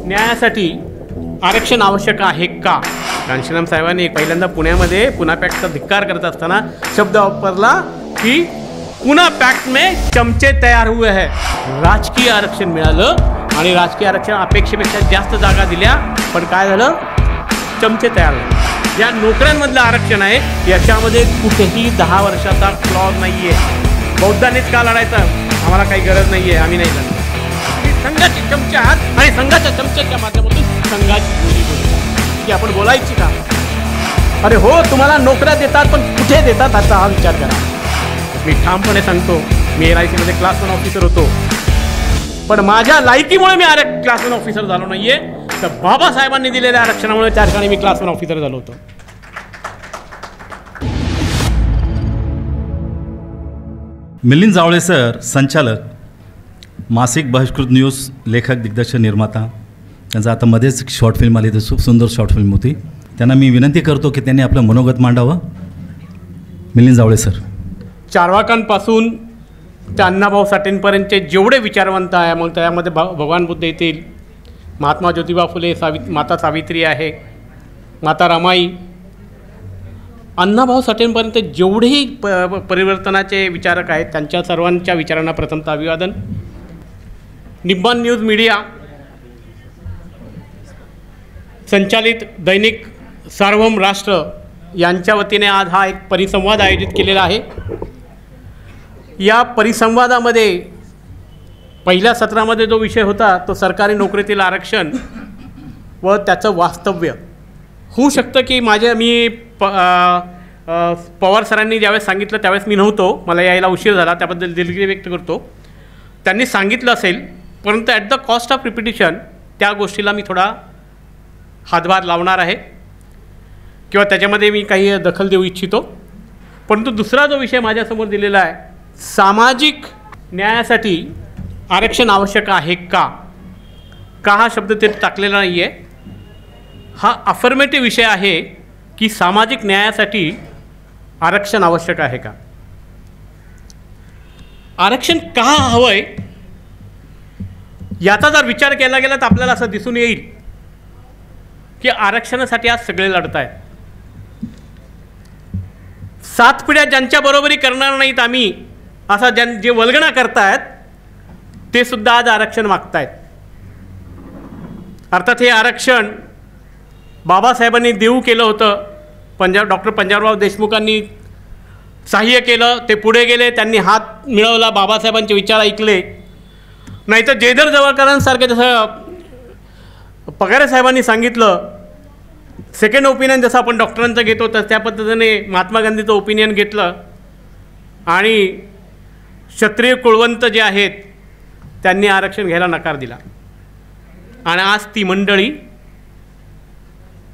न्यायासाठी आरक्षण आवश्यक आहे का? घनश्याम साहेबांनी पहिल्यांदा पुण्यामध्ये पुणा पॅक्टचा धिक्कार करत असताना शब्द वापरला की पुणा पॅक्ट में चमचे तयार हुए है. राजकीय आरक्षण मिळालं आणि राजकीय आरक्षण अपेक्षेपेक्षा जास्त जागा दिल्या, पण काय झालं? चमचे तयार झाले. या नोकऱ्यांमधलं आरक्षण आहे याच्यामध्ये कुठेही 10 वर्षाचा क्लॉज नाही आहे. बौद्धांनीच का लढायचं? आम्हाला काही गरज नाही आहे, आम्ही नाही लढणार. संघाचे चमचे आहात आणि संघाच्या चमच्याच्या माध्यमातून संघाची बोली बोलतात की आपण बोलायची का? अरे हो, तुम्हाला नोकऱ्या देतात, पण कुठे देतात याचा हा विचार करा. मी ठामपणे सांगतो, मी LICमध्ये क्लास 1 ऑफिसर होतो, पण माझ्या लायकीमुळे मी क्लास 1 ऑफिसर झालो नाहीये, तर बाबासाहेबांनी दिलेल्या आरक्षणामुळे त्या ठिकाणी मी क्लास 1 ऑफिसर झालो होतो. मिलिंद जावळे सर, संचालक, मासिक बहिष्कृत न्यूज, लेखक, दिग्दर्शक, निर्माता. त्यांचं आता मध्येच शॉर्ट फिल्म आली, तर खूप सुंदर शॉर्ट फिल्म होती. त्यांना मी विनंती करतो की त्यांनी आपलं मनोगत मांडावं. मिलिंद जावळे सर. चार्वाकांपासून ते अण्णाभाऊ साठेंपर्यंतचे जेवढे विचारवंत आहे, मग त्यामध्ये भगवान बुद्ध येतील, महात्मा ज्योतिबा फुले, माता सावित्री आहे, माता रमाई, अण्णाभाऊ साठेंपर्यंत जेवढेही परिवर्तनाचे विचारक आहेत त्यांच्या सर्वांच्या विचारांना प्रथमतः अभिवादन. निब्बान न्यूज मीडिया संचालित दैनिक सार्वभौम राष्ट्र यांच्या वतीने आज हा एक परिसंवाद आयोजित केलेला आहे. या परिसंवादामध्ये पहिल्या सत्रामध्ये जो विषय होता तो सरकारी नोकरीतील आरक्षण व त्याचं वास्तव्य. होऊ शकतं की मी पवार सरांनी ज्यावेळेस सांगितलं त्यावेळेस मी नव्हतो, मला यायला उशीर झाला, त्याबद्दल दिलगिरी व्यक्त करतो. त्यांनी सांगितलं असेल, परंतु at the cost of repetition त्या गोष्टीला मी थोडा हातभार लावणार आहे किंवा त्याच्यामध्ये मी काही दखल देऊ इच्छितो. परंतु दुसरा जो विषय माझ्यासमोर दिलेला आहे, सामाजिक न्यायासाठी आरक्षण आवश्यक आहे का? हा शब्द ते टाकलेला नाही आहे. हा अफर्मेटिव्ह विषय आहे की सामाजिक न्यायासाठी आरक्षण आवश्यक आहे का? आरक्षण का हवं आहे याचा जर विचार केला गेला तर आपल्याला असं दिसून येईल की आरक्षणासाठी आज सगळे लढत आहेत. 7 पिढ्या ज्यांच्या बरोबरी करणार नाहीत आम्ही असा जे वल्गणा करतायत ते सुद्धा आज आरक्षण मागतायत. अर्थात हे आरक्षण बाबासाहेबांनी देऊ केलं होतं. डॉक्टर पंजाबराव देशमुखांनी सहाय्य केलं, ते पुढे गेले, त्यांनी हात मिळवला, बाबासाहेबांचे विचार ऐकले. नाहीतर जयधर जवळकरांसारखे जसं पगारे साहेबांनी सांगितलं, सेकंड ओपिनियन जसं आपण डॉक्टरांचं घेतो तर त्या पद्धतीने महात्मा गांधीचं ओपिनियन घेतलं आणि क्षत्रिय कुळवंत जे आहेत त्यांनी आरक्षण घ्यायला नकार दिला. आणि आज ती मंडळी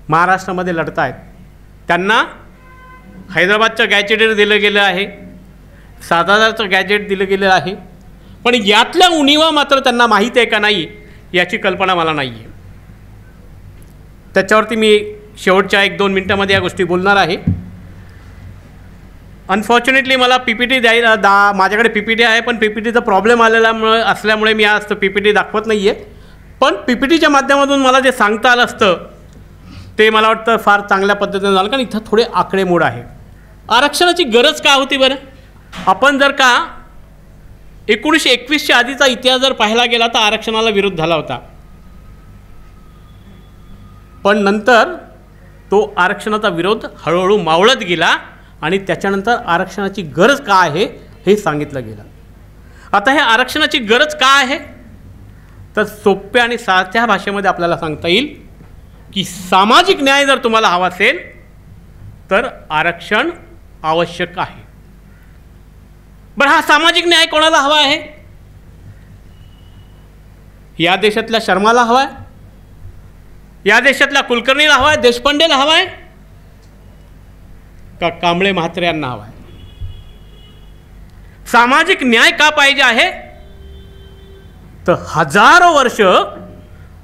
महाराष्ट्रामध्ये लढत आहेत. त्यांना हैदराबादचं गॅजेट दिलं गेलं आहे, 7,000चं गॅजेट दिलं गेलं आहे, पण यातल्या उणिवा मात्र त्यांना माहीत आहे का नाही याची कल्पना मला नाही आहे. त्याच्यावरती मी शेवटच्या 1-2 मिनटामध्ये या गोष्टी बोलणार आहे. अनफॉर्च्युनेटली मला PPT माझ्याकडे PPT आहे, पण PPTचा प्रॉब्लेम असल्यामुळे मी आज PPT दाखवत नाही आहे. पण PPTच्या माध्यमातून मला जे सांगता आलं असतं ते मला वाटतं फार चांगल्या पद्धतीने झालं, कारण इथं थोडे आकडेमोड आहे. आरक्षणाची गरज का होती बरं? आपण जर का 1921च्या आधीचा इतिहास जर पाहायला गेला तर आरक्षणाला विरोध झाला होता, पण नंतर तो आरक्षणाचा विरोध हळूहळू मावळत गेला आणि त्याच्यानंतर आरक्षणाची गरज का आहे हे सांगितलं गेलं. आता हे आरक्षणाची गरज का आहे तर सोप्या आणि साध्या भाषेमध्ये आपल्याला सांगता येईल की सामाजिक न्याय जर तुम्हाला हवा असेल तर आरक्षण आवश्यक आहे. बरं, हा सामाजिक न्याय कोणाला हवा आहे? या देशातल्या शर्माला हवा आहे, या देशातल्या कुलकर्णीला हवा आहे, देशपांडेला हवा आहे का कांबळे म्हात्रे यांना हवा आहे? सामाजिक न्याय का पाहिजे आहे तर हजारो वर्ष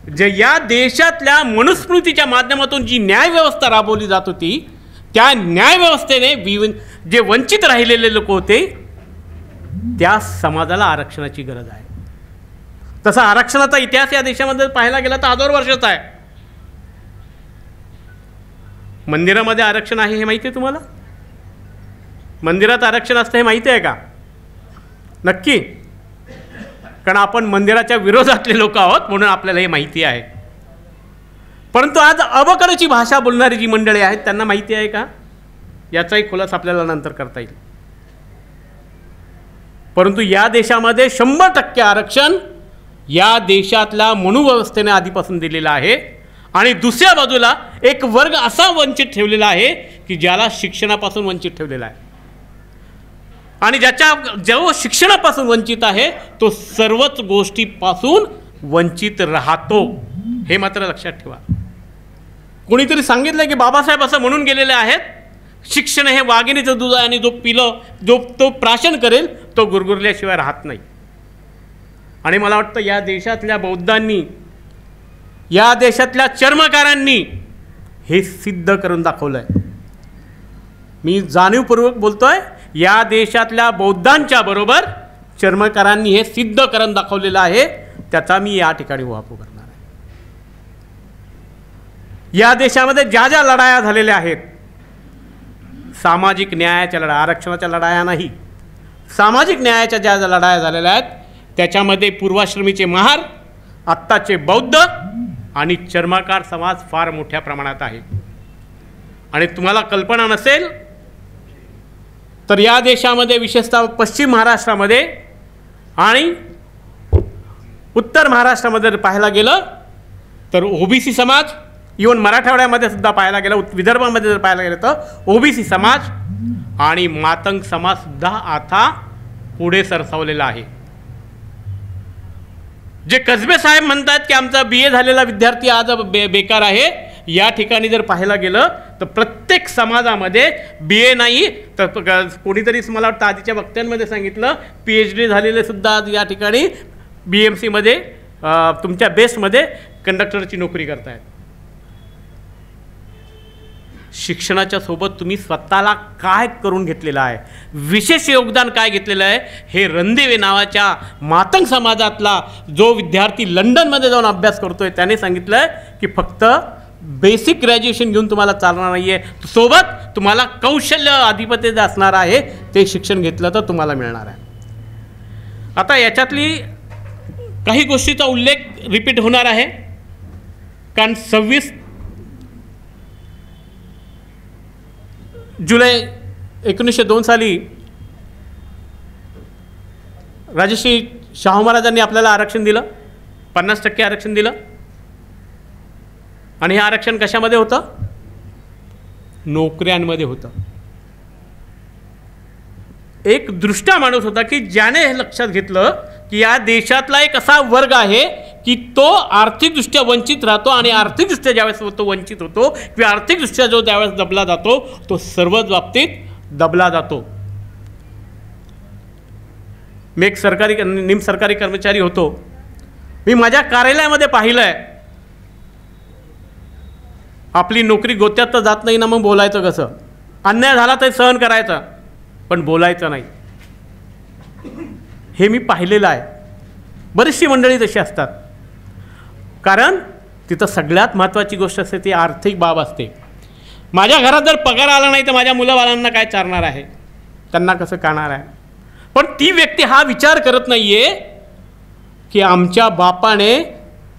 जे या देशातल्या मनुस्मृतीच्या माध्यमातून जी न्यायव्यवस्था राबवली जात होती त्या न्यायव्यवस्थेने जे वंचित राहिलेले लोक होते त्या समाजाला आरक्षणाची गरज आहे. तसा आरक्षणाचा इतिहास या देशामध्ये पाहायला गेला तर हजारो वर्षाचा आहे. मंदिरामध्ये आरक्षण आहे हे माहिती आहे तुम्हाला? मंदिरात आरक्षण असतं हे माहिती आहे का? नक्की, कारण आपण मंदिराच्या विरोधातले लोक आहोत म्हणून आपल्याला हे माहिती आहे. परंतु आज अवकळची भाषा बोलणारी जी मंडळी आहेत त्यांना माहिती आहे का? याचाही खुलासा आपल्याला नंतर करता येईल. परंतु या देशामध्ये 100% आरक्षण या देशातल्या मनुव्यवस्थेने आधीपासून दिलेलं आहे. आणि दुसऱ्या बाजूला एक वर्ग असा वंचित ठेवलेला आहे की ज्याला शिक्षणापासून वंचित ठेवलेला आहे. आणि जो शिक्षणापासून वंचित आहे तो सर्वच गोष्टीपासून वंचित राहतो, हे मात्र लक्षात ठेवा. कोणीतरी सांगितलं की बाबासाहेब असं म्हणून गेलेले आहेत, शिक्षण हे वाघिणीचं दूध आहे आणि जो तो प्राशन करेल तो गुरगुरल्याशिवाय राहत नाही. आणि मला वाटतं या देशातल्या बौद्धांनी, या देशातल्या चर्मकारांनी हे सिद्ध करून दाखवलं आहे. मी जाणीवपूर्वक बोलतोय, या देशातल्या बौद्धांच्या बरोबर चर्मकारांनी हे सिद्ध करून दाखवलेलं आहे. त्याचा मी या ठिकाणी उहापोह करणार आहे. या देशामध्ये ज्या ज्या लढाया झालेल्या आहेत, सामाजिक न्यायाच्या लढाया, आरक्षणाच्या लढाया नाही, सामाजिक न्यायाच्या ज्या ज्या लढाया झालेल्या आहेत त्याच्यामध्ये पूर्वाश्रमीचे महार, आत्ताचे बौद्ध आणि चर्मकार समाज फार मोठ्या प्रमाणात आहे. आणि तुम्हाला कल्पना नसेल तर या देशामध्ये विशेषतः पश्चिम महाराष्ट्रामध्ये आणि उत्तर महाराष्ट्रामध्ये जर पाहायला गेलं तर ओबीसी समाज, इव्हन मराठवाड्यामध्ये सुद्धा पाहायला गेलं, विदर्भामध्ये जर पाहायला गेलं तर ओबीसी समाज आणि मातंग समाज सुद्धा आता पुढे सरसावलेला आहे. जे कसबे साहेब म्हणतात की आमचा BA झालेला विद्यार्थी आज बेकार आहे, या ठिकाणी जर पाहायला गेलं तर प्रत्येक समाजामध्ये BA नाही तर कोणीतरी मला वाटतं आधीच्या वक्त्यांमध्ये सांगितलं PhD झालेले सुद्धा आज या ठिकाणी BMCमध्ये तुमच्या बेस्टमध्ये कंडक्टरची नोकरी करतायत. शिक्षणाच्या सोबत तुम्ही स्वतःला काय करून घेतलेलं आहे, विशेष योगदान काय घेतलेलं आहे, हे रणदिवे नावाच्या मातंग समाजातला जो विद्यार्थी लंडनमध्ये जाऊन अभ्यास करतोय त्याने सांगितलं आहे की फक्त बेसिक ग्रॅज्युएशन घेऊन तुम्हाला चालणार नाही आहे, सोबत तुम्हाला कौशल्य अधिपत्य असणार आहे ते शिक्षण घेतलं तर तुम्हाला मिळणार आहे. आता याच्यातली काही गोष्टीचा उल्लेख रिपीट होणार आहे, कारण 26 जुलै 1902 साली राजश्री शाहू महाराजांनी आपल्याला आरक्षण दिलं, 50% आरक्षण दिलं. आणि हे आरक्षण कशामध्ये होतं? नोकऱ्यांमध्ये होतं. एक दृष्टा माणूस होता की ज्याने हे लक्षात घेतलं की या देशातला एक असा वर्ग आहे की तो आर्थिकदृष्ट्या वंचित राहतो आणि आर्थिकदृष्ट्या ज्यावेळेस तो वंचित होतो किंवा आर्थिकदृष्ट्या जो त्यावेळेस दबला जातो तो सर्वच बाबतीत दबला जातो. मी एक निमसरकारी कर्मचारी होतो. मी माझ्या कार्यालयामध्ये पाहिलं आहे, आपली नोकरी गोत्यात तर जात नाही ना, मग बोलायचं कसं? अन्याय झाला तर सहन करायचा पण बोलायचं नाही. हे मी पाहिलेलं आहे. बरीचशी मंडळी तशी असतात, कारण तिथं सगळ्यात महत्त्वाची गोष्ट असते ती आर्थिक बाब असते. माझ्या घरात जर पगार आला नाही तर माझ्या मुलाबाळांना काय चालणार आहे, त्यांना कसं खाणार आहे? पण ती व्यक्ती हा विचार करत नाही आहे की आमच्या बापाने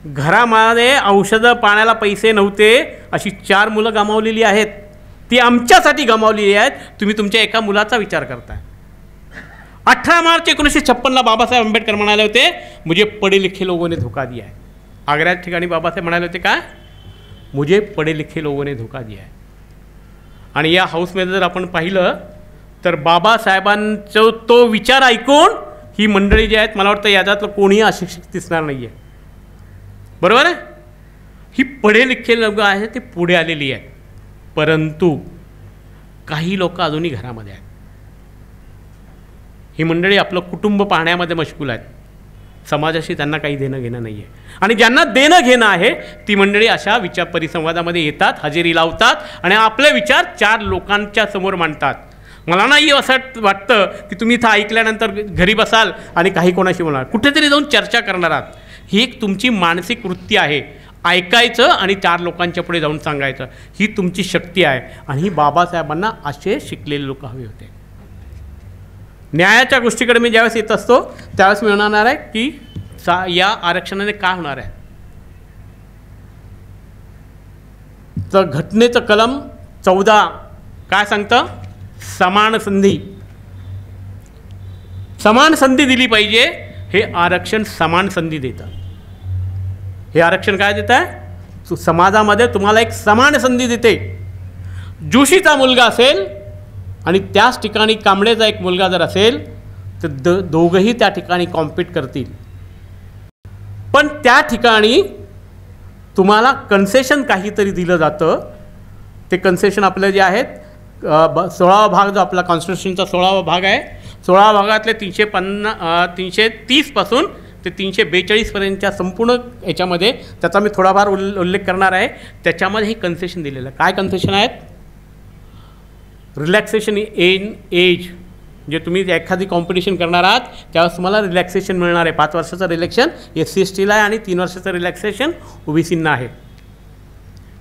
घरामध्ये औषधं पाण्याला पैसे नव्हते, अशी 4 मुलं गमावलेली आहेत, ती आमच्यासाठी गमावलेली आहेत. तुम्ही तुमच्या एका मुलाचा विचार करताय. 18 मार्च 1956 बाबासाहेब आंबेडकर म्हणाले होते मुझे पढ़े लिखे लोगों ने धोखा दिया है. आग्र्याच्या ठिकाणी बाबासाहेब म्हणाले होते काय? मुझे पढ़े लिखे लोगों ने धोखा दिया है. आणि या हाऊसमध्ये जर आपण पाहिलं तर बाबासाहेबांचा तो विचार ऐकून ही मंडळी जी आहेत, मला वाटतं याच्यातलं कोणीही अशिक्षित दिसणार नाही आहे. बरोबर आहे? ही पढ़े लिखे लोक आहेत ते पुढे आलेली आहेत, परंतु काही लोक अजूनही घरामध्ये आहेत. ही मंडळी आपलं कुटुंब पाहण्यामध्ये मशगूल आहेत, समाजाशी त्यांना काही देणं घेणं नाही आहे. आणि ज्यांना देणं घेणं आहे ती मंडळी अशा विचार परिसंवादामध्ये येतात, हजेरी लावतात आणि आपले विचार 4 लोकांच्या समोर मांडतात. मला नाही असं वाटतं की तुम्ही इथं ऐकल्यानंतर घरी बसाल आणि काही कोणाशी बोलणार, कुठेतरी जाऊन चर्चा करणार आहात. ही एक तुमची मानसिक वृत्ती आहे. ऐकायचं आणि 4 लोकांच्या पुढे जाऊन सांगायचं, ही तुमची शक्ती आहे. आणि ही बाबासाहेबांना असे शिकलेले लोक हवे होते. न्यायाच्या गोष्टीकडे मी ज्यावेळेस येत असतो त्यावेळेस मी म्हणणार आहे की या आरक्षणाने काय होणार आहे. तर घटनेचं कलम 14 काय सांगतं, समान संधी. समान संधी दिली पाहिजे. हे आरक्षण समान संधी देतं. हे आरक्षण काय देत आहे, समाजामध्ये तुम्हाला एक समान संधी देते. जोशीचा मुलगा असेल आणि त्याच ठिकाणी कांबळेचा एक मुलगा जर असेल तर दोघंही त्या ठिकाणी कॉम्पीट करतील. पण त्या ठिकाणी तुम्हाला कन्सेशन काहीतरी दिलं जातं. ते कन्सेशन आपलं जे आहेत 16वा भाग जो आपला कॉन्स्टिट्यूशनचा 16वा भाग आहे, 16 भागातले 330 पासून ते 342पर्यंतच्या संपूर्ण याच्यामध्ये त्याचा मी थोडाफार उल्लेख करणार आहे. त्याच्यामध्ये हे कन्सेशन दिलेलं आहे. काय कन्सेशन आहेत, रिलॅक्सेशन इन एज. जे तुम्ही एखादी कॉम्पिटिशन करणार आहात त्यावेळेस तुम्हाला रिलॅक्सेशन मिळणार आहे. 5 वर्षाचं रिलॅक्सेशन SC/STला आहे आणि 3 वर्षाचं रिलॅक्सेशन OBCना आहे.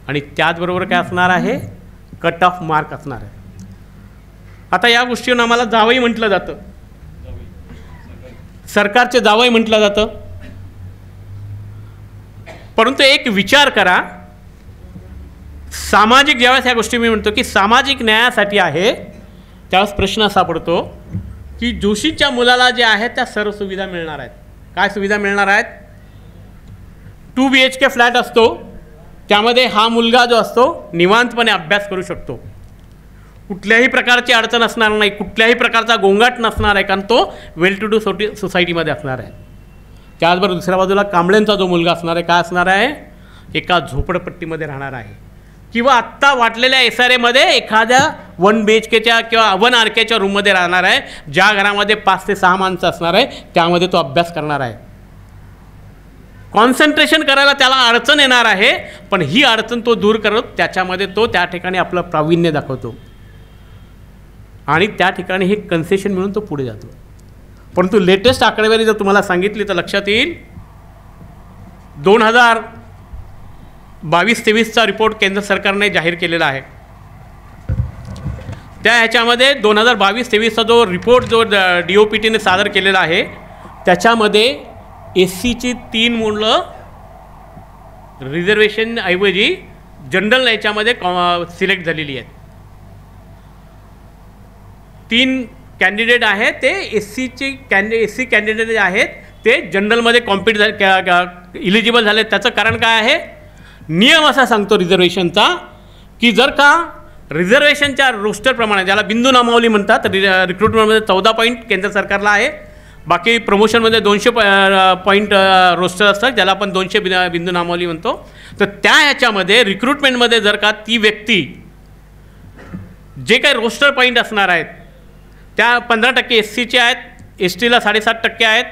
आणि त्याचबरोबर काय असणार आहे, कट ऑफ मार्क असणार आहे. आता या गोष्टीवर आम्हाला जावई म्हटलं जातं, सरकारचे जावई म्हटलं जातं. परंतु एक विचार करा, सामाजिक ज्यावेळेस ह्या गोष्टी मी म्हणतो की सामाजिक न्यायासाठी आहे त्यावेळेस प्रश्न असा पडतो की जोशीच्या मुलाला जे आहेत त्या सर्व सुविधा मिळणार आहेत. काय सुविधा मिळणार आहेत, 2 BHK फ्लॅट असतो, त्यामध्ये हा मुलगा जो असतो निवांतपणे अभ्यास करू शकतो. कुठल्याही प्रकारची अडचण असणार नाही, कुठल्याही प्रकारचा गोंगाट नसणार आहे, कारण तो वेल टू डू सोसायटीमध्ये असणार आहे. त्याचबरोबर दुसऱ्या बाजूला कांबळेंचा जो मुलगा असणार आहे काय असणार आहे, एका झोपडपट्टीमध्ये राहणार आहे किंवा आत्ता वाटलेल्या SRAमध्ये एखाद्या 1 BHKच्या किंवा 1 RKच्या रूममध्ये राहणार आहे. ज्या घरामध्ये 5 ते 6 माणसं असणार आहे त्यामध्ये तो अभ्यास करणार आहे. कॉन्सन्ट्रेशन करायला त्याला अडचण येणार आहे, पण ही अडचण तो दूर करत त्याच्यामध्ये तो त्या ठिकाणी आपलं प्रावीण्य दाखवतो आणि त्या ठिकाणी हे कन्सेशन मिळून तो पुढे जातो. परंतु लेटेस्ट आकडेवारी जर तुम्हाला सांगितली तर लक्षात येईल, 2022-23चा रिपोर्ट केंद्र सरकारने जाहीर केलेला आहे. त्या ह्याच्यामध्ये 2022-23चा जो रिपोर्ट जो DOPTने सादर केलेला आहे त्याच्यामध्ये SCची 3 मुलं रिझर्वेशन ऐवजी जनरल याच्यामध्ये सिलेक्ट झालेली आहेत. 3 कॅन्डिडेट आहेत ते SC कॅन्डिडेट जे आहेत ते जनरलमध्ये कॉम्पीट इलिजिबल झाले. त्याचं कारण काय आहे, नियम असा सांगतो रिझर्वेशनचा की जर का रिझर्वेशनच्या रोस्टरप्रमाणे, ज्याला बिंदू नामावली म्हणतात, रिक्रुटमेंटमध्ये 14 पॉईंट केंद्र सरकारला आहे, बाकी प्रमोशनमध्ये 200 पॉईंट रोस्टर असतात ज्याला आपण 200 बिंदू नामावली म्हणतो. तर त्या ह्याच्यामध्ये रिक्रुटमेंटमध्ये जर का ती व्यक्ती जे काही रोस्टर पॉईंट असणार आहेत त्या 15% SCचे आहेत, STला 7.5% आहेत,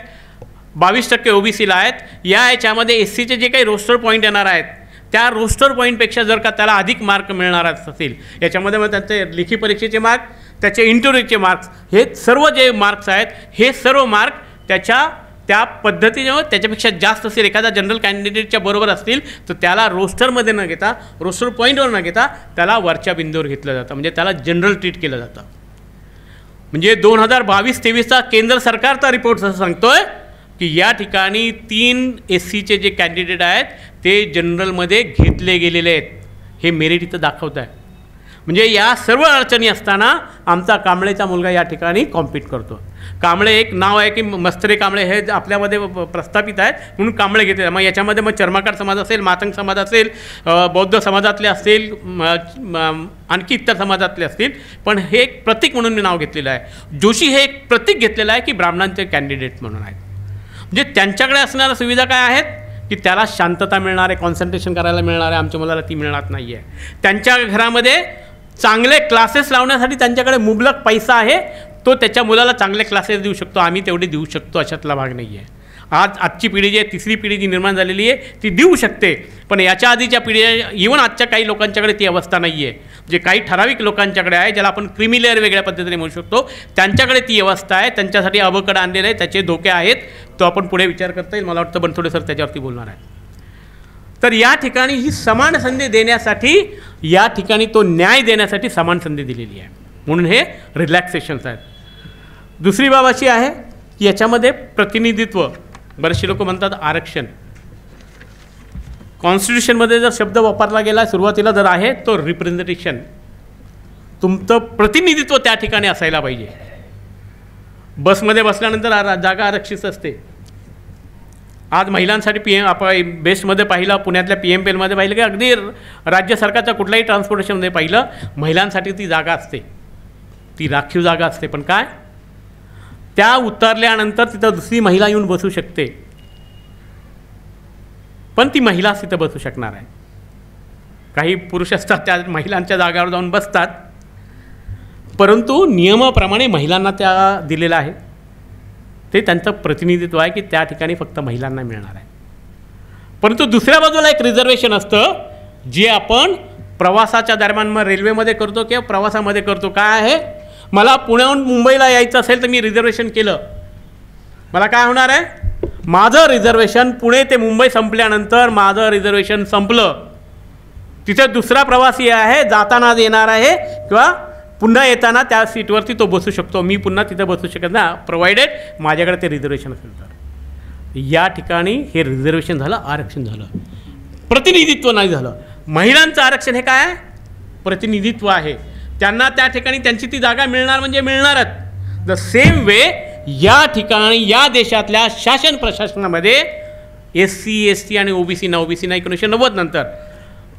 22% OBCला आहेत. या ह्याच्यामध्ये SCचे जे काही रोस्टर पॉईंट येणार आहेत त्या रोस्टर पॉईंटपेक्षा जर का त्याला अधिक मार्क मिळणार असतील, याच्यामध्ये मग त्याचे लेखी परीक्षेचे मार्क, त्याचे इंटरव्ह्यूचे मार्क्स, हे सर्व जे मार्क्स आहेत हे सर्व मार्क त्या पद्धतीने त्याच्यापेक्षा जास्त असेल, एखाद्या जनरल कॅन्डिडेटच्या बरोबर असतील तर त्याला रोस्टरमध्ये न घेता, रोस्टर पॉईंटवर न घेता त्याला वरच्या बिंदूवर घेतलं जातं, म्हणजे त्याला जनरल ट्रीट केलं जातं. म्हणजे 2022-23चा केंद्र सरकारचा रिपोर्ट असं सांगतोय की या ठिकाणी 3 SCचे जे कॅन्डिडेट आहेत ते जनरलमध्ये घेतले गेलेले आहेत. हे मेरिट इथं दाखवत आहे. म्हणजे या सर्व अडचणी असताना आमचा कांबळेचा मुलगा या ठिकाणी कॉम्पीट करतो. कांबळे एक नाव आहे की मस्तरे कांबळे हे आपल्यामध्ये प्रस्थापित आहेत म्हणून कांबळे घेतले. मग याच्यामध्ये मग चर्माकार समाज असेल, मातंग समाज असेल, बौद्ध समाजातले असतील, आणखी इतर समाजातले असतील, पण हे एक प्रतीक म्हणून मी नाव घेतलेलं आहे. जोशी हे एक प्रतीक घेतलेलं आहे की ब्राह्मणांचे कॅन्डिडेट म्हणून आहेत. म्हणजे त्यांच्याकडे असणाऱ्या सुविधा काय आहेत की त्याला शांतता मिळणार आहे, कॉन्सन्ट्रेशन करायला मिळणार आहे. आमच्या मुलाला ती मिळणार नाही आहे. त्यांच्या घरामध्ये चांगले क्लासेस लावण्यासाठी त्यांच्याकडे मुबलक पैसा आहे, तो त्याच्या मुलाला चांगले क्लासेस देऊ शकतो. आम्ही तेवढे देऊ शकतो अशातला भाग नाही आहे. आजची पिढी जी आहे, तिसरी पिढी जी निर्माण झालेली आहे ती देऊ शकते, पण याच्या आधीच्या पिढी इव्हन आजच्या काही लोकांच्याकडे ती अवस्था नाही आहे. जे काही ठराविक लोकांच्याकडे आहे, ज्याला आपण क्रिमी लेअर वेगळ्या पद्धतीने म्हणू शकतो, त्यांच्याकडे ती अवस्था आहे, त्यांच्यासाठी अबकड आणलेलं आहे, त्याचे धोके आहेत, तो आपण पुढे विचार करता येईल. मला वाटतं बनसोडे सर त्याच्यावरती बोलणार आहे. तर या ठिकाणी ही समान संधी देण्यासाठी, या ठिकाणी तो न्याय देण्यासाठी समान संधी दिलेली आहे, म्हणून हे रिलॅक्सेशन्स आहेत. दुसरी बाब अशी आहे की याच्यामध्ये प्रतिनिधित्व, बरेचसे लोक म्हणतात आरक्षण. कॉन्स्टिट्यूशनमध्ये जर शब्द वापरला गेला सुरुवातीला जर आहे तो रिप्रेझेंटेशन, तुमचं प्रतिनिधित्व त्या ठिकाणी असायला पाहिजे. बसमध्ये बसल्यानंतर जागा आरक्षित असते. आज महिलांसाठी आपण बेस्टमध्ये पाहिलं, पुण्यातल्या PMPLमध्ये पाहिलं की अगदी राज्य सरकारच्या कुठल्याही ट्रान्सपोर्टेशनमध्ये पाहिलं, महिलांसाठी ती जागा असते, ती राखीव जागा असते. पण काय, त्या उतरल्यानंतर तिथं दुसरी महिला येऊन बसू शकते, पण ती महिलाच तिथं बसू शकणार आहे. काही पुरुष असतात त्या महिलांच्या जागावर जाऊन बसतात, परंतु नियमाप्रमाणे महिलांना त्या दिलेलं आहे. ते त्यांचं प्रतिनिधित्व आहे की त्या ठिकाणी फक्त महिलांना मिळणार आहे. परंतु दुसऱ्या बाजूला एक रिझर्वेशन असतं, जे आपण प्रवासाच्या दरम्यान मग रेल्वेमध्ये करतो किंवा प्रवासामध्ये करतो. काय आहे, मला पुण्याहून मुंबईला यायचं असेल तर मी रिझर्वेशन केलं, मला काय होणार आहे, माझं रिझर्वेशन पुणे ते मुंबई संपल्यानंतर माझं रिझर्वेशन संपलं. तिथे दुसरा प्रवासी आहे, जाताना येणार आहे किंवा पुन्हा येताना त्या सीटवरती तो बसू शकतो, मी पुन्हा तिथं बसू शकत ना, प्रोव्हाइडेड माझ्याकडे ते रिझर्वेशन असेल तर. या ठिकाणी हे रिझर्वेशन झालं, आरक्षण झालं, प्रतिनिधित्व नाही झालं. महिलांचं आरक्षण हे काय आहे, प्रतिनिधित्व आहे. त्यांना त्या ठिकाणी त्यांची ती जागा मिळणार म्हणजे मिळणारच. द सेम वे या ठिकाणी या देशातल्या शासन प्रशासनामध्ये SC ST आणि OBC ना 1990 नंतर,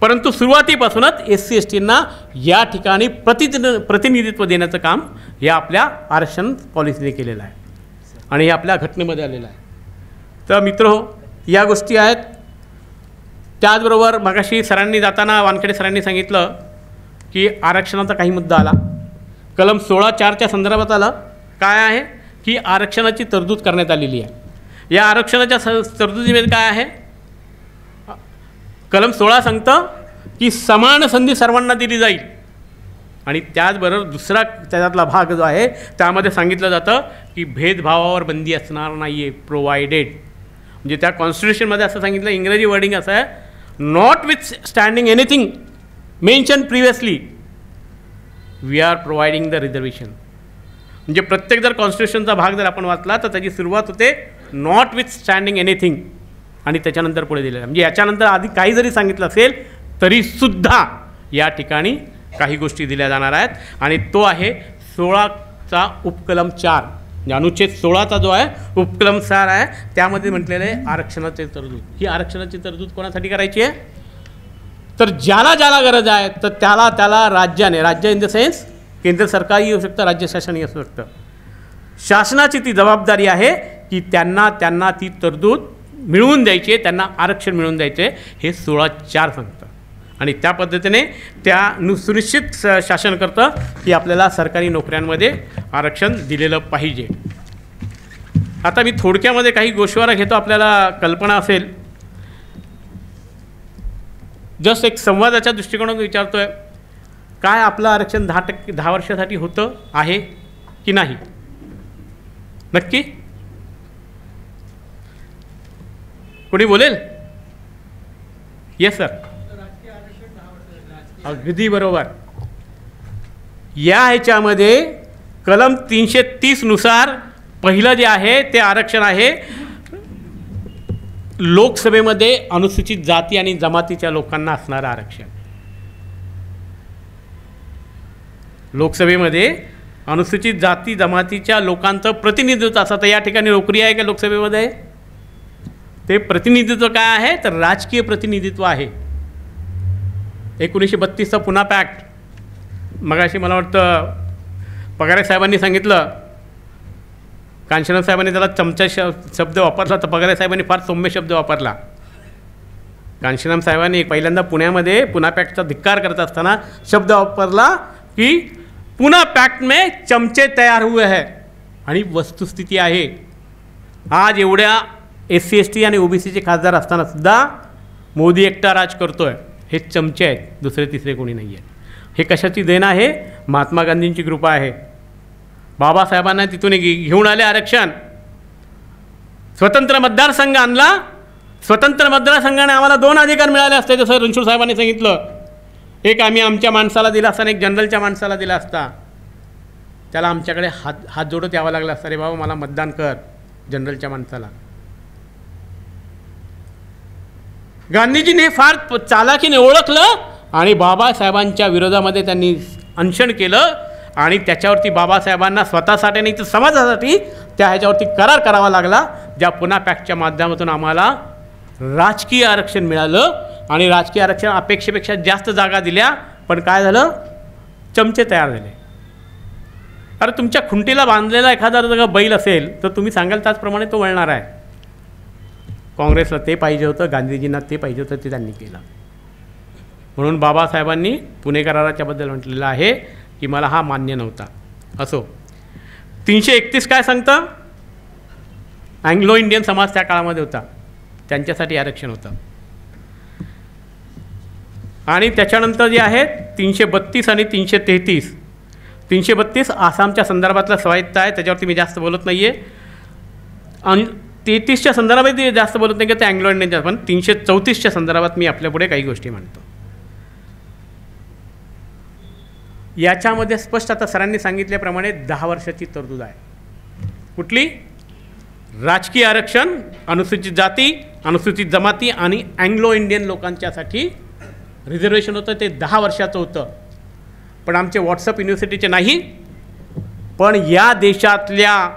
परंतु सुरुवातीपासूनच SC STंना या ठिकाणी प्रतिनिधित्व देण्याचं काम या आपल्या आरक्षण पॉलिसीने केलेलं आहे आणि हे आपल्या घटनेमध्ये आलेलं आहे. तर मित्रहो, या गोष्टी आहेत. त्याचबरोबर मगाशी सरांनी जाताना वानखेडे सरांनी सांगितलं की आरक्षणाचा काही मुद्दा आला, कलम 16(4) संदर्भात आलं. काय आहे की आरक्षणाची तरतूद करण्यात आलेली आहे. या आरक्षणाच्या तरतुदीमध्ये काय आहे, कलम 16 सांगतं की समान संधी सर्वांना दिली जाईल, आणि त्याचबरोबर दुसरा त्याच्यातला भाग जो आहे त्यामध्ये सांगितलं जातं की भेदभावावर बंदी असणार नाही आहे, प्रोव्हाइडेड. म्हणजे त्या कॉन्स्टिट्यूशनमध्ये असं सांगितलं, इंग्रजी वर्डिंग असं आहे, notwithstanding anything mention previously we are providing the reservation. म्हणजे प्रत्येक जर कॉन्स्टिट्यूशनचा भाग जर आपण वाचला तर त्याची सुरुवात होते नॉट विथ स्टँडिंग एनिथिंग आणि त्याच्यानंतर पुढे दिलेलं. म्हणजे याच्यानंतर आधी काही जरी सांगितलं असेल तरीसुद्धा या ठिकाणी काही गोष्टी दिल्या जाणार आहेत, आणि तो आहे 16चा उपकलम 4, म्हणजे अनुच्छेद 16चा जो आहे उपकलम 4 आहे, त्यामध्ये म्हटलेलं आहे आरक्षणाची तरतूद. ही आरक्षणाची तरतूद कोणासाठी करायची आहे, तर ज्याला ज्याला गरज आहे तर त्याला त्याला राज्याने, राज्य इन द सेन्स केंद्र सरकारही येऊ शकतं, राज्य शासनही असू शकतं, शासनाची ती जबाबदारी आहे की त्यांना ती तरतूद मिळवून द्यायची आहे, त्यांना आरक्षण मिळवून द्यायचे हे 16(4) सांगतं. आणि त्या पद्धतीने त्या सुनिश्चित शासन करतं की आपल्याला सरकारी नोकऱ्यांमध्ये आरक्षण दिलेलं पाहिजे. आता मी थोडक्यामध्ये काही गोष्वारा घेतो, आपल्याला कल्पना असेल. जस्ट एक संवादाच्या दृष्टिकोनातून विचारतो आहे, काय आपलं आरक्षण 10 वर्षासाठी होतं आहे की नाही, नक्की कोणी बोलेल? येस सर, अगदी बरोबर. या ह्याच्यामध्ये कलम 330 नुसार पहिलं जे आहे ते आरक्षण आहे लोकसभेमध्ये अनुसूचित जाती आणि जमातीच्या लोकांना असणारं आरक्षण. लोकसभेमध्ये अनुसूचित जाती जमातीच्या लोकांचं प्रतिनिधित्व असं, तर या ठिकाणी नोकरी आहे का लोकसभेमध्ये? ते प्रतिनिधित्व काय आहे, तर राजकीय प्रतिनिधित्व आहे. 1932चा पुन्हा पॅक्ट, मगाशी मला वाटतं पगारे साहेबांनी सांगितलं, कांचन साहेबांनी त्याला चमचा शब्द वापरला, तर पगारे साहेबांनी फार सौम्य शब्द वापरला. कांशीराम साहेबांनी पहिल्यांदा पुण्यामध्ये पुन्हा पॅक्टचा धिक्कार करत असताना शब्द वापरला की पुन्हा पॅक्ट में चमचे तयार हुए है. आणि वस्तुस्थिती आहे, आज एवढ्या SC ST आणि OBCचे खासदार असताना सुद्धा मोदी एकटा राज करतोय. हे चमचे आहेत, दुसरे तिसरे कोणी नाही आहेत. हे कशाची देण आहे? महात्मा गांधींची कृपा आहे. बाबासाहेबांना तिथून घेऊन आले आरक्षण. स्वतंत्र मतदारसंघ आणला. स्वतंत्र मतदारसंघाने आम्हाला 2 अधिकार मिळाले असते, जसं रणछोड साहेबांनी सांगितलं. एक आम्ही आमच्या माणसाला दिला असता आणि एक जनरलच्या माणसाला दिला असता. त्याला आमच्याकडे हात जोडत यावं लागलं असतं, रे बाबा मला मतदान कर जनरलच्या माणसाला. गांधीजींनी फार चालाखीने ओळखलं आणि बाबासाहेबांच्या विरोधामध्ये त्यांनी अनशन केलं आणि त्याच्यावरती बाबासाहेबांना स्वतःसाठी नाही तर समाजासाठी त्या ह्याच्यावरती करार करावा लागला, ज्या पुन्हा पॅक्टच्या माध्यमातून आम्हाला राजकीय आरक्षण मिळालं. आणि राजकीय आरक्षण अपेक्षेपेक्षा जास्त जागा दिल्या, पण काय झालं? चमचे तयार झाले. अरे तुमच्या खुंटीला बांधलेला एखादा जर बैल असेल तर तुम्ही सांगाल त्याचप्रमाणे तो वळणार आहे. काँग्रेसला ते पाहिजे होतं, गांधीजींना ते पाहिजे होतं, ते त्यांनी केलं. म्हणून बाबासाहेबांनी पुणे कराराच्याबद्दल म्हटलेलं आहे की मला हा मान्य नव्हता. असो, 331 काय सांगतं? अँग्लो इंडियन समाज त्या काळामध्ये होता, त्यांच्यासाठी आरक्षण होतं. आणि त्याच्यानंतर जे आहे 332 आणि 333. 332 आसामच्या संदर्भातला स्वायत्त आहे, त्याच्यावरती मी जास्त बोलत नाही आहे. आणि 33च्या संदर्भात जास्त बोलत नाही की ते अँग्लो इंडियनच्या, पण 334च्या संदर्भात मी आपल्यापुढे काही गोष्टी मांडतो. याच्यामध्ये स्पष्ट आता सरांनी सांगितल्याप्रमाणे 10 वर्षाची तरतूद आहे. कुठली? राजकीय आरक्षण अनुसूचित जाती, अनुसूचित जमाती आणि अँग्लो इंडियन लोकांच्यासाठी रिझर्वेशन होतं. ते 10 वर्षाचं होतं. पण आमचे व्हॉट्सअप युनिव्हर्सिटीचे नाही, पण या देशातल्या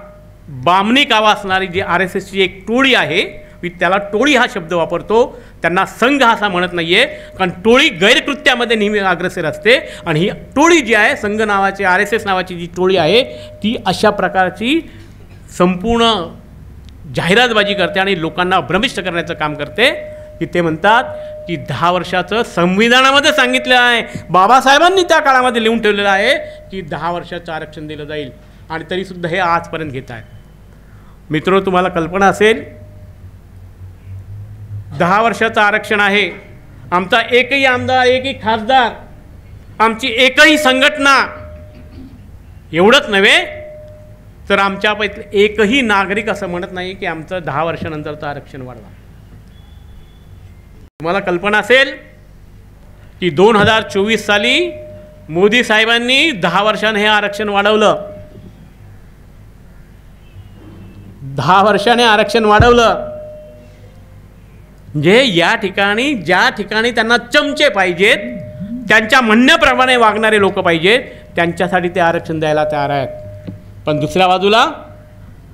बामणी कावा असणारी जी RSSची एक टोळी आहे, मी त्याला टोळी हा शब्द वापरतो, त्यांना संघ असा म्हणत नाही आहे, कारण टोळी गैरकृत्यामध्ये नेहमी अग्रेसर असते. आणि ही टोळी जी आहे, संघ नावाची RSS नावाची जी टोळी आहे, ती अशा प्रकारची संपूर्ण जाहिरातबाजी करते आणि लोकांना भ्रमिष्ट करण्याचं काम करते की ते म्हणतात की 10 वर्षाचं संविधानामध्ये सांगितलं आहे, बाबासाहेबांनी त्या काळामध्ये लिहून ठेवलेलं आहे की 10 वर्षाचं आरक्षण दिलं जाईल, आणि तरीसुद्धा हे आजपर्यंत घेत आहे. मित्रो, तुम्हाला कल्पना असेल 10 वर्षाचं आरक्षण आहे. आमचा एकही आमदार, एकही खासदार, आमची एकही संघटना, एवढंच नव्हे तर आमच्यापैकी एकही नागरिक असं म्हणत नाही की आमचं 10 वर्षानंतरचं आरक्षण वाढवा. तुम्हाला कल्पना असेल की 2024 साली मोदी साहेबांनी 10 वर्षांनी हे आरक्षण वाढवलं. 10 वर्षाने आरक्षण वाढवलं. म्हणजे या ठिकाणी, ज्या ठिकाणी त्यांना चमचे पाहिजेत, त्यांच्या म्हणण्याप्रमाणे वागणारे लोक पाहिजेत, त्यांच्यासाठी ते आरक्षण द्यायला तयार आहेत. पण दुसऱ्या बाजूला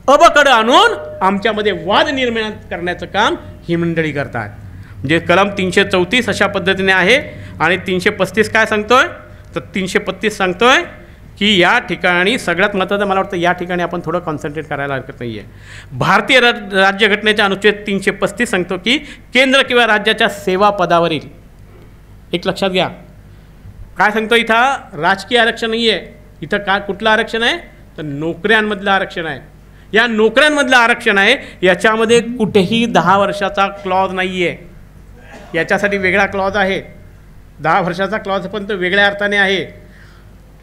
अबकडं आणून आमच्यामध्ये वाद निर्माण करण्याचं काम ही मंडळी करतात. म्हणजे कलम 334 अशा पद्धतीने आहे. आणि 335 काय सांगतोय? तर 335 सांगतोय की या ठिकाणी सगळ्यात महत्त्वाचं मला वाटतं, या ठिकाणी आपण थोडं कॉन्सन्ट्रेट करायला हरकत नाही आहे. भारतीय राज्यघटनेच्या अनुच्छेद 335 सांगतो की केंद्र किंवा राज्याच्या सेवा पदावरील, एक लक्षात घ्या काय सांगतो इथं, राजकीय आरक्षण नाही आहे इथं. काय कुठलं आरक्षण आहे? तर नोकऱ्यांमधलं आरक्षण आहे. या नोकऱ्यांमधलं आरक्षण आहे, याच्यामध्ये कुठेही 10 वर्षाचा क्लॉज नाही आहे. याच्यासाठी वेगळा क्लॉज आहे. 10 वर्षाचा क्लॉज पण तो वेगळ्या अर्थाने आहे.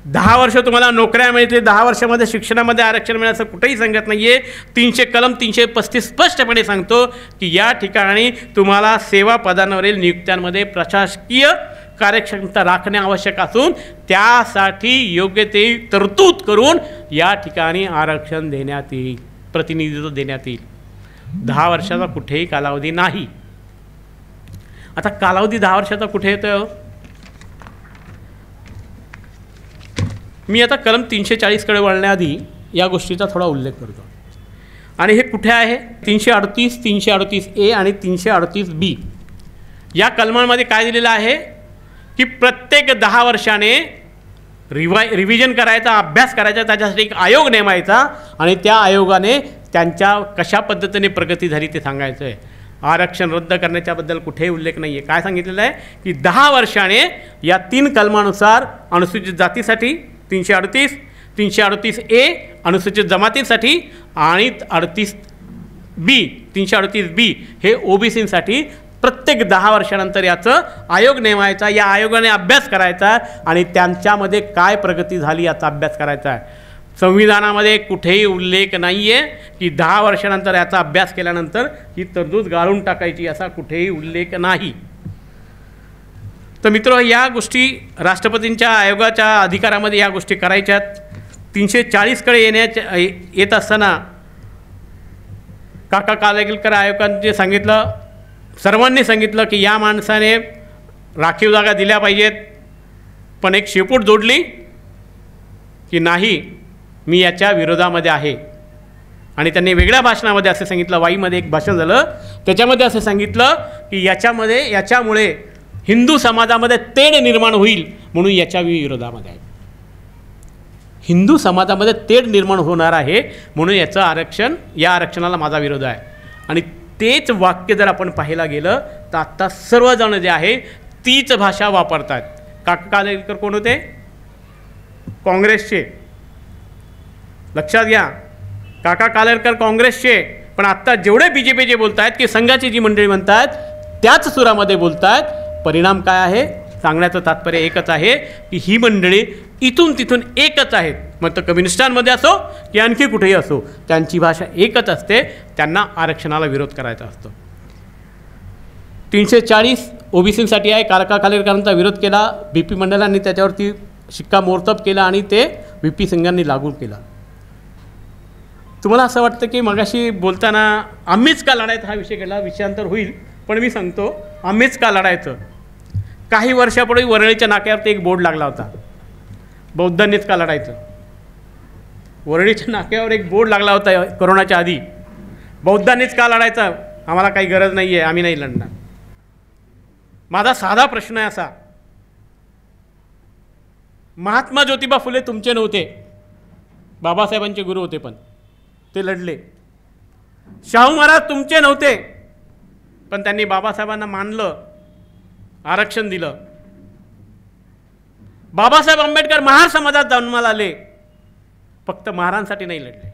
10 वर्ष तुम्हाला नोकऱ्या मिळते, 10 वर्षामध्ये शिक्षणामध्ये आरक्षण मिळायचं कुठेही सांगत नाही आहे. कलम 335 स्पष्टपणे सांगतो की या ठिकाणी तुम्हाला सेवा पदांवरील नियुक्त्यांमध्ये प्रशासकीय कार्यक्षमता राखणे आवश्यक असून त्यासाठी योग्य ते तरतूद करून या ठिकाणी आरक्षण देण्यात येईल, प्रतिनिधित्व देण्यात येईल. 10 वर्षाचा कुठेही कालावधी नाही. आता कालावधी 10 वर्षाचा कुठे येतो? मी आता कलम 340 कडे वळण्याआधी या गोष्टीचा थोडा उल्लेख करतो. आणि हे कुठे आहे? 338, 338A आणि 338B या कलमांमध्ये काय दिलेलं आहे की प्रत्येक 10 वर्षाने रिव्हिजन करायचा, अभ्यास करायचा, त्याच्यासाठी एक आयोग नेमायचा आणि त्या आयोगाने त्यांच्या कशा पद्धतीने प्रगती झाली ते सांगायचं आहे. आरक्षण रद्द करण्याच्याबद्दल कुठेही उल्लेख नाही आहे. काय सांगितलेलं आहे की 10 वर्षाने या 3 कलमानुसार अनुसूचित जातीसाठी 338, 338A अनुसूचित जमातीसाठी आणि बी 338B हे ओबीसीसाठी प्रत्येक 10 वर्षानंतर याचं आयोग नेमायचा, या आयोगाने अभ्यास करायचा आणि त्यांच्यामध्ये काय प्रगती झाली याचा अभ्यास करायचा आहे. संविधानामध्ये कुठेही उल्लेख नाही आहे की 10 वर्षानंतर याचा अभ्यास केल्यानंतर ही तरतूद गाळून टाकायची, असा कुठेही उल्लेख नाही. तर मित्र, या गोष्टी राष्ट्रपतींच्या आयोगाच्या अधिकारामध्ये या गोष्टी करायच्यात. 340कडे येत असताना काका कालेलकर आयोगाने सांगितलं, सर्वांनी सांगितलं की या माणसाने राखीव जागा दिल्या पाहिजेत, पण एक शेपूट जोडली की नाही, मी याच्या विरोधामध्ये आहे. आणि त्यांनी वेगळ्या भाषणामध्ये असं सांगितलं, वाईमध्ये एक भाषण झालं, त्याच्यामध्ये असं सांगितलं की याच्यामुळे हिंदू समाजामध्ये तेढ निर्माण होईल, म्हणून याच्या विरोधामध्ये आहे. हिंदू समाजामध्ये तेढ निर्माण होणार आहे म्हणून या आरक्षणाला माझा विरोध आहे. आणि तेच वाक्य जर आपण पाहायला गेलं तर आत्ता सर्वजण जे आहे तीच भाषा वापरतात. काका कालेलकर कोण होते? काँग्रेसचे. लक्षात घ्या, काका कालेलकर काँग्रेसचे, पण आत्ता जेवढे BJP बोलत आहेत की संघाची जी मंडळी म्हणतात त्याच सुरामध्ये बोलत आहेत. परिणाम काय आहे? सांगण्याचं तात्पर्य एकच आहे की ही मंडळी इथून तिथून एकच आहेत. मग तर कम्युनिस्टांमध्ये असो की आणखी कुठेही असो, त्यांची भाषा एकच असते, त्यांना आरक्षणाला विरोध करायचा असतो. 340 ओबीसीसाठी आहे. काका कालेलकरांचा विरोध केला, BP मंडळांनी त्याच्यावरती शिक्कामोर्तब केला आणि ते VP सिंगांनी लागू केला. तुम्हाला असं वाटतं की मगाशी बोलताना आम्हीच का लढायचं हा विषय केला, विषयांतर होईल, पण मी सांगतो आम्हीच का लढायचं. काही वर्षापूर्वी वरळीच्या नाक्यावरती एक बोर्ड लागला होता, बौद्धांनीच का लढायचं. वरळीच्या नाक्यावर एक बोर्ड लागला होता कोरोनाच्या आधी, बौद्धांनीच का लढायचं, आम्हाला काही गरज नाही आहे, आम्ही नाही लढणार. माझा साधा प्रश्न आहे असा, महात्मा ज्योतिबा फुले तुमचे नव्हते, बाबासाहेबांचे गुरु होते, पण ते लढले. शाहू महाराज तुमचे नव्हते, पण त्यांनी बाबासाहेबांना मानलं, आरक्षण दिलं. बाबासाहेब आंबेडकर महार समाजात जन्माला आले, फक्त महारांसाठी नाही लढले.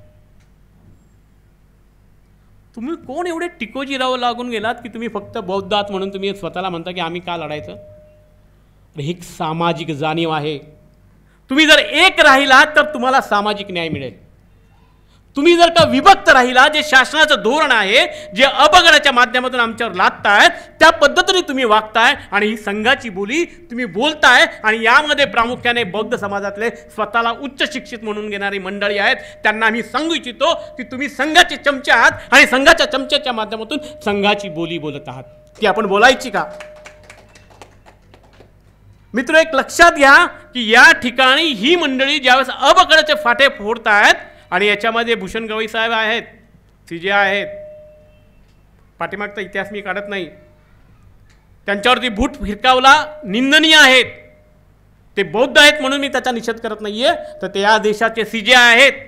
तुम्ही कोण एवढे टिकोजीराव लागून गेलात की तुम्ही फक्त बौद्ध आहात म्हणून तुम्ही स्वतःला म्हणता की आम्ही का लढायचं. ही एक सामाजिक जाणीव आहे. तुम्ही जर एक राहिलात तर तुम्हाला सामाजिक न्याय मिळेल. तुम्ही जर का विभक्त राहिला, जे शासनाचं धोरण आहे, जे अपगडाच्या माध्यमातून आमच्यावर लादताय, त्या पद्धतीने तुम्ही वागताय आणि ही संघाची बोली तुम्ही बोलताय. आणि यामध्ये प्रामुख्याने बौद्ध समाजातले स्वतःला उच्च शिक्षित म्हणून घेणारी मंडळी आहेत. त्यांना आम्ही सांगू इच्छितो की तुम्ही संघाचे चमचे आहात आणि संघाच्या चमच्याच्या माध्यमातून संघाची बोली बोलत आहात. ती आपण बोलायची का? मित्र, एक लक्षात घ्या की या ठिकाणी ही मंडळी ज्यावेळेस अपगडाचे फाटे फोडतायत, आणि याच्यामध्ये भूषण गवई साहेब आहेत, CJ आहेत, पाठीमागचा इतिहास मी काढत नाही, त्यांच्यावरती बूट फिरकावला निंदनीय आहेत. ते बौद्ध आहेत म्हणून मी त्याचा निषेध करत नाही आहे, तर ते या देशाचे CJ आहेत,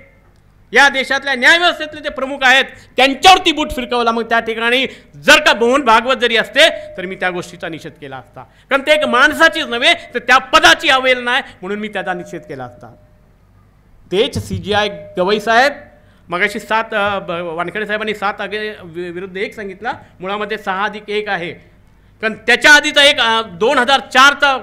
या देशातल्या न्यायव्यवस्थेतले ते प्रमुख आहेत, त्यांच्यावरती बूट फिरकावला. मग त्या ठिकाणी जर का मोहन भागवत जरी असते तर मी त्या गोष्टीचा निषेध केला असता, कारण ते एक माणसाचीच नव्हे तर त्या पदाची अवहेलना आहे, म्हणून मी त्याचा निषेध केला असता. तेच CJ गवई साहेब मगाशी 7 वानखेडे साहेबांनी 7 विरुद्ध 1 सांगितला, मुळामध्ये 6+1 आहे. कारण त्याच्या आधीचा एक 2004चा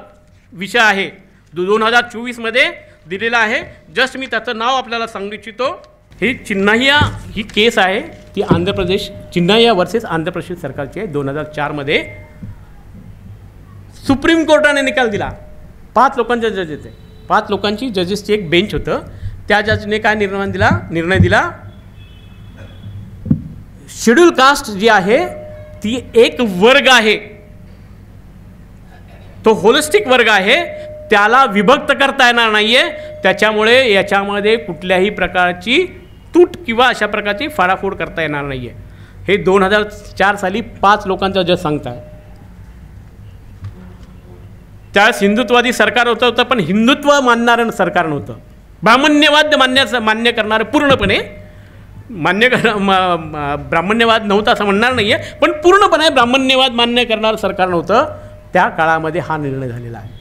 विषय आहे, 2024मध्ये दिलेला आहे. जस्ट मी त्याचं नाव आपल्याला सांगू इच्छितो. ही चिन्नाहिया ही केस आहे, ती आंध्र प्रदेश, चिन्नाहिया वर्सेस आंध्र प्रदेश सरकारची आहे. 2004मध्ये सुप्रीम कोर्टाने निकाल दिला. 5 लोकांचे जजेस आहे, 5 लोकांची जजेसची एक बेंच होतं. त्या जजने काय निर्णय दिला, शेड्यूल कास्ट जी आहे ती एक वर्ग आहे, तो होलिस्टिक वर्ग आहे, त्याला विभक्त करता येणार नाहीये. त्याच्यामुळे याच्यामध्ये कुठल्याही प्रकारची तूट किंवा अशा प्रकारची फाडाफोड करता येणार नाहीये. हे 2004 साली 5 लोकांचा जज सांगताय. त्यावेळेस हिंदुत्ववादी सरकार होतं, पण हिंदुत्व मानणारं सरकार नव्हतं. ब्राह्मण्यवाद मान्य करणारं पूर्णपणे ब्राह्मण्यवाद नव्हता असं म्हणणार नाही आहे, पण पूर्णपणे ब्राह्मण्यवाद मान्य करणारं सरकार नव्हतं. त्या काळामध्ये हा निर्णय झालेला आहे.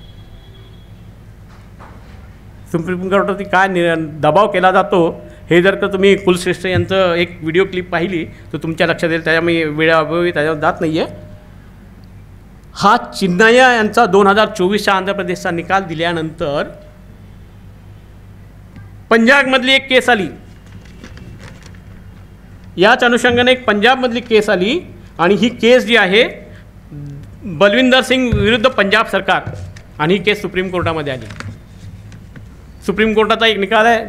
सुप्रीम कोर्टावरती काय दबाव केला जातो हे जर का तुम्ही कुलश्रेष्ठ यांचं एक व्हिडिओ क्लिप पाहिली तर तुमच्या लक्षात येईल, त्याच्यामुळे वेळाअभावी त्याच्यावर जात नाही आहे. हा चिन्नय्या यांचा 2024च्या आंध्र प्रदेशचा निकाल दिल्यानंतर पंजाबमधली एक केस आली. याच अनुषंगाने एक पंजाबमधली केस आली आणि ही केस जी आहे बलविंदर सिंग विरुद्ध पंजाब सरकार, आणि ही केस सुप्रीम कोर्टामध्ये आली. सुप्रीम कोर्टाचा एक निकाल आहे.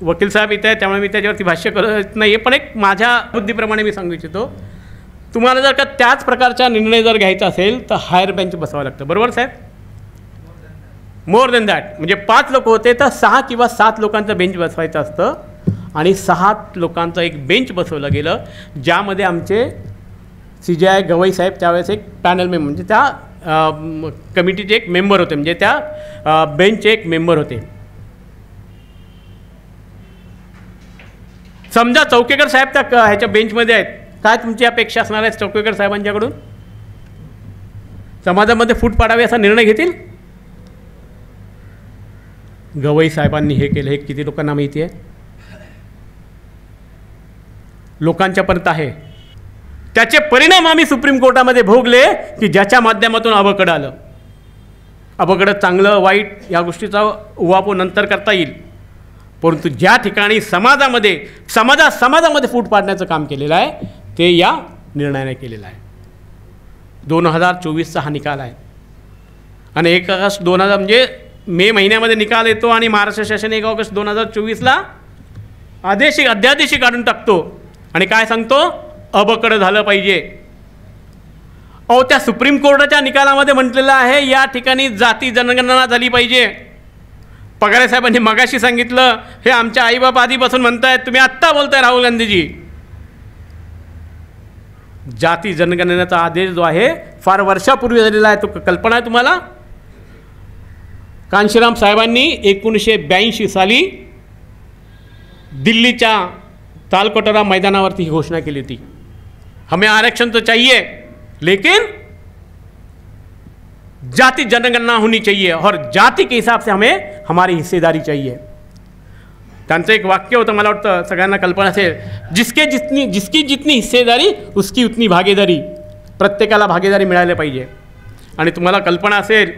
वकील साहेब इथे आहे त्यामुळे मी त्याच्यावरती भाष्य करत नाही आहे, पण एक माझ्या बुद्धीप्रमाणे मी सांगू इच्छितो, तुम्हाला जर का त्याच प्रकारचा निर्णय जर घ्यायचा असेल तर हायर बेंच बसवावं लागतं. बरोबर साहेब? More than that. म्हणजे 5 लोक होते तर 6 किंवा 7 लोकांचं बेंच बसवायचं असतं, आणि 6 लोकांचं एक बेंच बसवलं गेलं, ज्यामध्ये आमचे CJI गवई साहेब त्यावेळेस एक पॅनल मेंबर, म्हणजे त्या कमिटीचे एक मेंबर होते, म्हणजे त्या बेंचचे एक मेंबर होते. समजा चौकेकर साहेब त्या ह्याच्या बेंचमध्ये आहेत, काय तुमची अपेक्षा असणार आहे चौकेकर साहेबांच्याकडून? समाजामध्ये फूट पाडावी असा निर्णय घेतील? गवई साहेबांनी हे केलं, हे किती लोकांना माहिती आहे? लोकांच्यापर्यंत आहे. त्याचे परिणाम आम्ही सुप्रीम कोर्टामध्ये भोगले की ज्याच्या माध्यमातून अबकड आलं. अबकड चांगलं वाईट या गोष्टीचा उहापोह नंतर करता येईल, परंतु ज्या ठिकाणी समाजामध्ये फूट पाडण्याचं काम केलेलं आहे ते या निर्णयाने केलेलं आहे. 2024चा हा निकाल आहे, आणि 1 ऑगस्ट 2000 म्हणजे मे महिन्यामध्ये निकाल येतो आणि महाराष्ट्र शासन 1 ऑगस्ट 2024ला अध्यादेशी काढून टाकतो आणि काय सांगतो? अबकड झालं पाहिजे. अहो, त्या सुप्रीम कोर्टाच्या निकालामध्ये म्हटलेलं आहे या ठिकाणी जाती जनगणना झाली पाहिजे. पगारे साहेबांनी मगाशी सांगितलं, हे आमच्या आईबाप आधीपासून म्हणतायत, तुम्ही आत्ता बोलताय राहुल गांधीजी. जाती जनगणनेचा आदेश जो आहे फार वर्षापूर्वी झालेला आहे, तो कल्पना आहे तुम्हाला? कांशीराम साहेबांनी 1982 साली दिल्लीच्या तालकटोरा मैदानावरती ही घोषणा केली होती, हमें आरक्षण तो चाहिए लेकिन जाति जनगणना होनी चाहिए और जाति के हिसाब से हमें हमारी हिस्सेदारी चाहिए. त्यांचं एक वाक्य होतं, मला वाटतं सगळ्यांना कल्पना असेल, जिसकी जितनी हिस्सेदारी उसकी उतनी भागीदारी. प्रत्येकाला भागीदारी मिळायला पाहिजे. आणि तुम्हाला कल्पना असेल,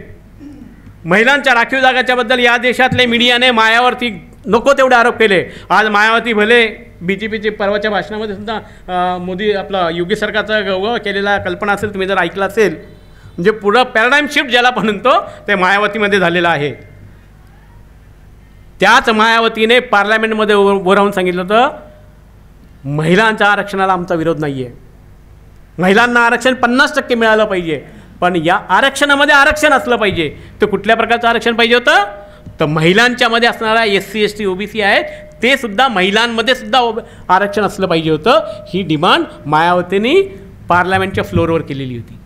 महिलांच्या राखीव जागाच्याबद्दल या देशातले मीडियाने मायावरती नको तेवढे आरोप केले. आज मायावती भले BJPचे परवाच्या भाषणामध्ये सुद्धा मोदी आपला योगी सरकारचा गौरव केलेला कल्पना असेल, तुम्ही जर ऐकलं असेल, म्हणजे पुढं पॅराडाईम शिफ्ट ज्याला म्हणतो ते मायावतीमध्ये झालेलं आहे. त्याच मायावतीने पार्लमेंटमध्ये उभं राहून सांगितलं होतं, महिलांच्या आरक्षणाला आमचा विरोध नाही आहे, महिलांना आरक्षण 50% मिळालं पाहिजे, पण या आरक्षणामध्ये आरक्षण असलं पाहिजे. तर कुठल्या प्रकारचं आरक्षण पाहिजे होतं? तर महिलांच्यामध्ये असणारा SC ST OBC आहेत ते सुद्धा महिलांमध्ये सुद्धा आरक्षण असलं पाहिजे होतं. ही डिमांड मायावतींनी पार्लमेंटच्या फ्लोअरवर केलेली होती.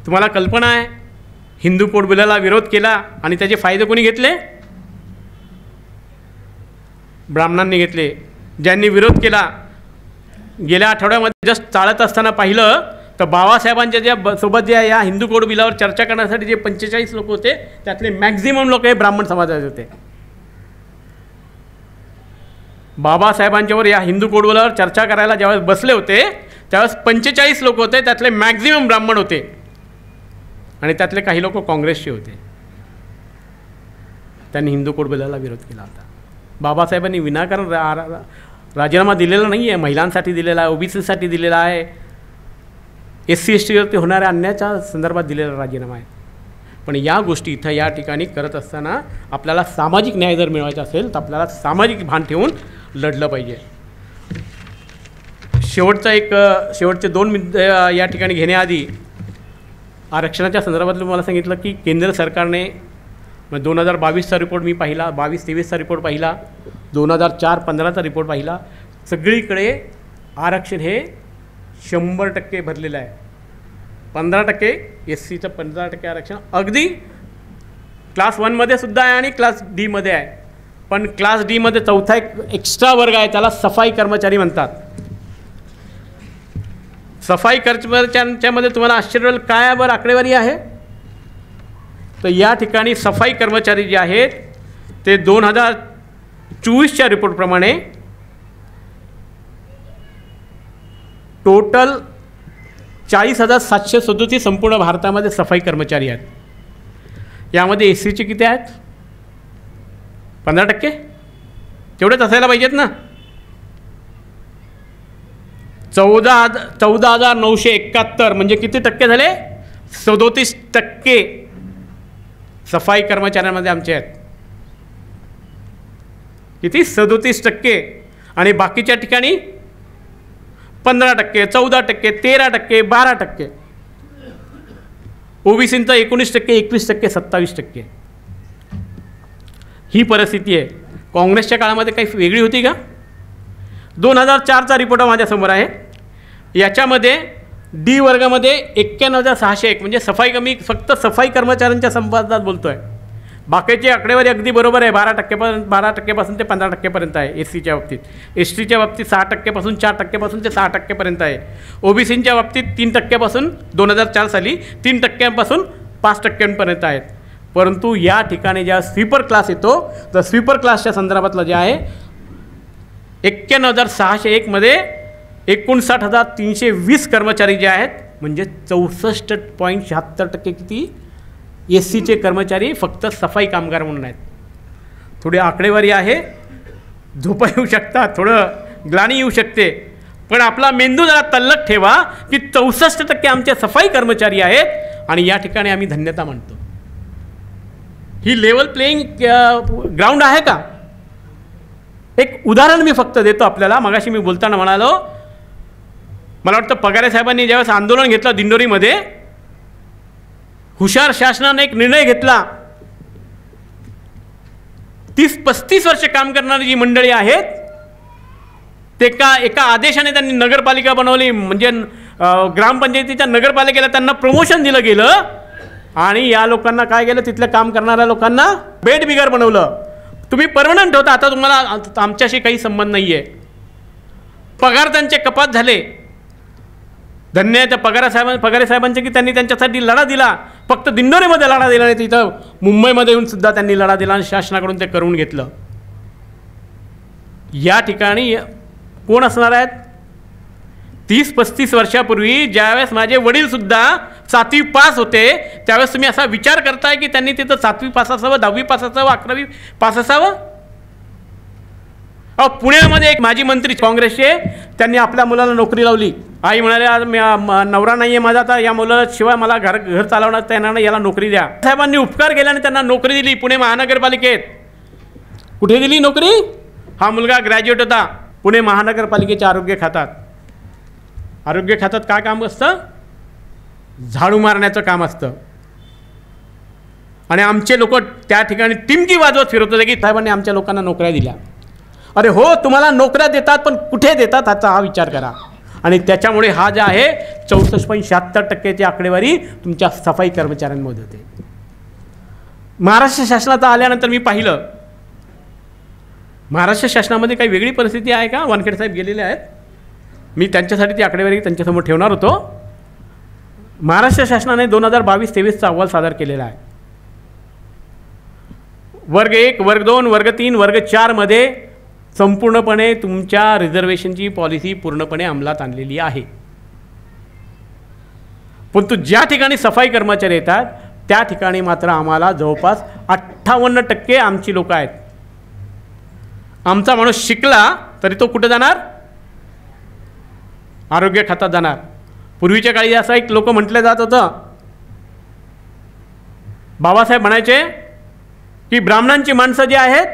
तुम्हाला कल्पना आहे, हिंदू कोड बिलाला विरोध केला आणि त्याचे फायदे कोणी घेतले? ब्राह्मणांनी घेतले. ज्यांनी विरोध केला, गेल्या आठवड्यामध्ये जस्ट चालत असताना पाहिलं तर बाबासाहेबांच्या ज्या सोबत जे या हिंदू कोड बिलावर चर्चा करण्यासाठी जे 45 लोक होते त्यातले मॅक्झिमम लोक हे ब्राह्मण समाजाचे होते. बाबासाहेबांच्यावर या हिंदू कोड बिलावर चर्चा करायला ज्यावेळेस बसले होते त्यावेळेस 45 लोक होते, त्यातले मॅक्झिमम ब्राह्मण होते आणि त्यातले काही लोक काँग्रेसचे होते. त्यांनी हिंदू कोड बिलाला विरोध केला होता. बाबासाहेबांनी विनाकारण राजीनामा दिलेला नाही आहे, महिलांसाठी दिलेला आहे, OBCसाठी दिलेला आहे, SC STवरती होणाऱ्या अन्यायाच्या संदर्भात दिलेला राजीनामा आहे. पण या गोष्टी इथं या ठिकाणी करत असताना आपल्याला सामाजिक न्याय जर मिळवायचा असेल तर आपल्याला सामाजिक भान ठेवून लढलं पाहिजे. शेवटचे 2 मुद्दे या ठिकाणी घेण्याआधी आरक्षणाच्या संदर्भातलं मला सांगितलं की केंद्र सरकारने 2022चा रिपोर्ट मी पाहिला, 22-23चा रिपोर्ट पाहिला, 2004-15चा रिपोर्ट पाहिला. सगळीकडे आरक्षण हे 100% भरलेलं आहे. 15% SCचं 15% आरक्षण अगदी क्लास 1मध्ये सुद्धा आहे आणि क्लास Dमध्ये आहे. पण क्लास Dमध्ये चौथा एक एक्स्ट्रा वर्ग आहे, त्याला सफाई कर्मचारी म्हणतात. सफाई कर्मचाऱ्यांच्यामध्ये तुम्हाला आश्चर्य काय बरं आकडेवारी आहे? तर या ठिकाणी सफाई कर्मचारी जे आहेत ते 24च्या रिपोर्टप्रमाणे टोटल 40,737 संपूर्ण भारतामध्ये सफाई कर्मचारी आहेत. यामध्ये SCचे किती आहेत? 15%. तेवढेच असायला पाहिजेत ना. 14,971 म्हणजे किती टक्के झाले? 37% सफाई कर्मचाऱ्यांमध्ये आमचे आहेत. किती? 37%. आणि बाकीच्या ठिकाणी 15%, 14%, 13%, 12%. ओबीसींचा 19%, 21%, 27%. ही परिस्थिती आहे. काँग्रेसच्या काळामध्ये काही वेगळी होती का? 2004चा रिपोर्ट माझ्यासमोर आहे. याच्यामध्ये डी वर्गामध्ये 91,601 म्हणजे सफाई कमी, फक्त सफाई कर्मचाऱ्यांच्या संपादनात बोलतो आहे. बाकीची आकडेवारी अगदी बरोबर आहे. 12%पासून ते 15%पर्यंत आहे SCच्या बाबतीत. STच्या बाबतीत 6%पासून 4%पासून ते 6%पर्यंत आहे. ओबीसींच्या बाबतीत 3%पासून 2004 साली 3%पासून 5%पर्यंत आहेत. परंतु या ठिकाणी ज्या स्वीपर क्लास येतो, तर स्वीपर क्लासच्या संदर्भातलं जे आहे 91,601 मध्ये 59,320 कर्मचारी जे आहेत, म्हणजे 64.76% किती SCचे कर्मचारी फक्त सफाई कामगार म्हणून आहेत. थोडी आकडेवारी आहे, झोपा येऊ शकतात, थोडं ग्लानी येऊ शकते, पण आपला मेंदू जरा तल्लख ठेवा की 64% आमचे सफाई कर्मचारी आहेत आणि या ठिकाणी आम्ही धन्यता मानतो. ही लेवल प्लेइंग ग्राउंड आहे का? एक उदाहरण मी फक्त देतो आपल्याला. मगाशी मी बोलताना म्हणालो, मला वाटतं पगारे साहेबांनी ज्यावेळेस आंदोलन घेतलं दिंडोरीमध्ये, हुशार शासनाने एक निर्णय घेतला. 30-35 वर्ष काम करणारी जी मंडळी आहेत, ते एका आदेशाने त्यांनी नगरपालिका बनवली. म्हणजे ग्रामपंचायतीच्या नगरपालिकेला त्यांना प्रमोशन दिलं गेलं आणि या लोकांना काय केलं, तिथल्या काम करणाऱ्या लोकांना बेड बिगर बनवलं. तुम्ही परमनंट होता, आता तुम्हाला आमच्याशी काही संबंध नाही आहे. पगार त्यांचे कपात झाले. धन्य आहे त्या पगारे साहेबांचे की त्यांनी त्यांच्यासाठी लढा दिला. फक्त दिंडोरीमध्ये लढा दिला नाही, तिथं मुंबईमध्ये येऊन सुद्धा त्यांनी लढा दिला आणि शासनाकडून ते करून घेतलं. या ठिकाणी कोण असणार आहेत? 30-35 वर्षापूर्वी ज्यावेळेस माझे वडीलसुद्धा 7वी पास होते, त्यावेळेस तुम्ही असा विचार करताय की त्यांनी तिथं 7वी पास असावं, 10वी पास असावं, 11वी पास असावं? पुण्यामध्ये एक माजी मंत्री काँग्रेसचे, त्यांनी आपल्या मुलाला नोकरी लावली. आई म्हणाले, आज नवरा नाही आहे माझा, आता या मुलाशिवाय मला घर चालवणार येणार नाही, याला नोकरी द्या. साहेबांनी उपकार केल्याने त्यांना नोकरी दिली पुणे महानगरपालिकेत. कुठे दिली नोकरी? हा मुलगा ग्रॅज्युएट होता. पुणे महानगरपालिकेच्या आरोग्य खात्यात. आरोग्य खात्यात काय काम असतं? झाडू मारण्याचं काम असतं. आणि आमचे लोक त्या ठिकाणी टिमकी वाजवत फिरत होते की साहेबांनी आमच्या लोकांना नोकऱ्या दिल्या. अरे हो, तुम्हाला नोकऱ्या देतात, पण कुठे देतात ह्याचा हा विचार करा. आणि त्याच्यामुळे हा जे आहे 64.76% आकडेवारी तुमच्या सफाई कर्मचाऱ्यांमध्ये होते. महाराष्ट्र शासनात आल्यानंतर मी पाहिलं, महाराष्ट्र शासनामध्ये काही वेगळी परिस्थिती आहे का? वानखेडे साहेब गेलेले आहेत, मी त्यांच्यासाठी ती आकडेवारी त्यांच्यासमोर ठेवणार होतो. महाराष्ट्र शासनाने 2022-23चा अहवाल सादर केलेला आहे. वर्ग 1, वर्ग 2, वर्ग 3, वर्ग 4 मध्ये संपूर्णपणे तुमच्या रिझर्वेशनची पॉलिसी पूर्णपणे अंमलात आणलेली आहे. परंतु ज्या ठिकाणी सफाई कर्मचारी येतात त्या ठिकाणी मात्र आम्हाला जवळपास 58% आमची लोक आहेत. आमचा माणूस शिकला तरी तो कुठे जाणार? आरोग्य खात्यात जाणार. पूर्वीच्या काळी असं एक लोक म्हटलं जात होतं, बाबासाहेब म्हणायचे की ब्राह्मणांची माणसं जी आहेत,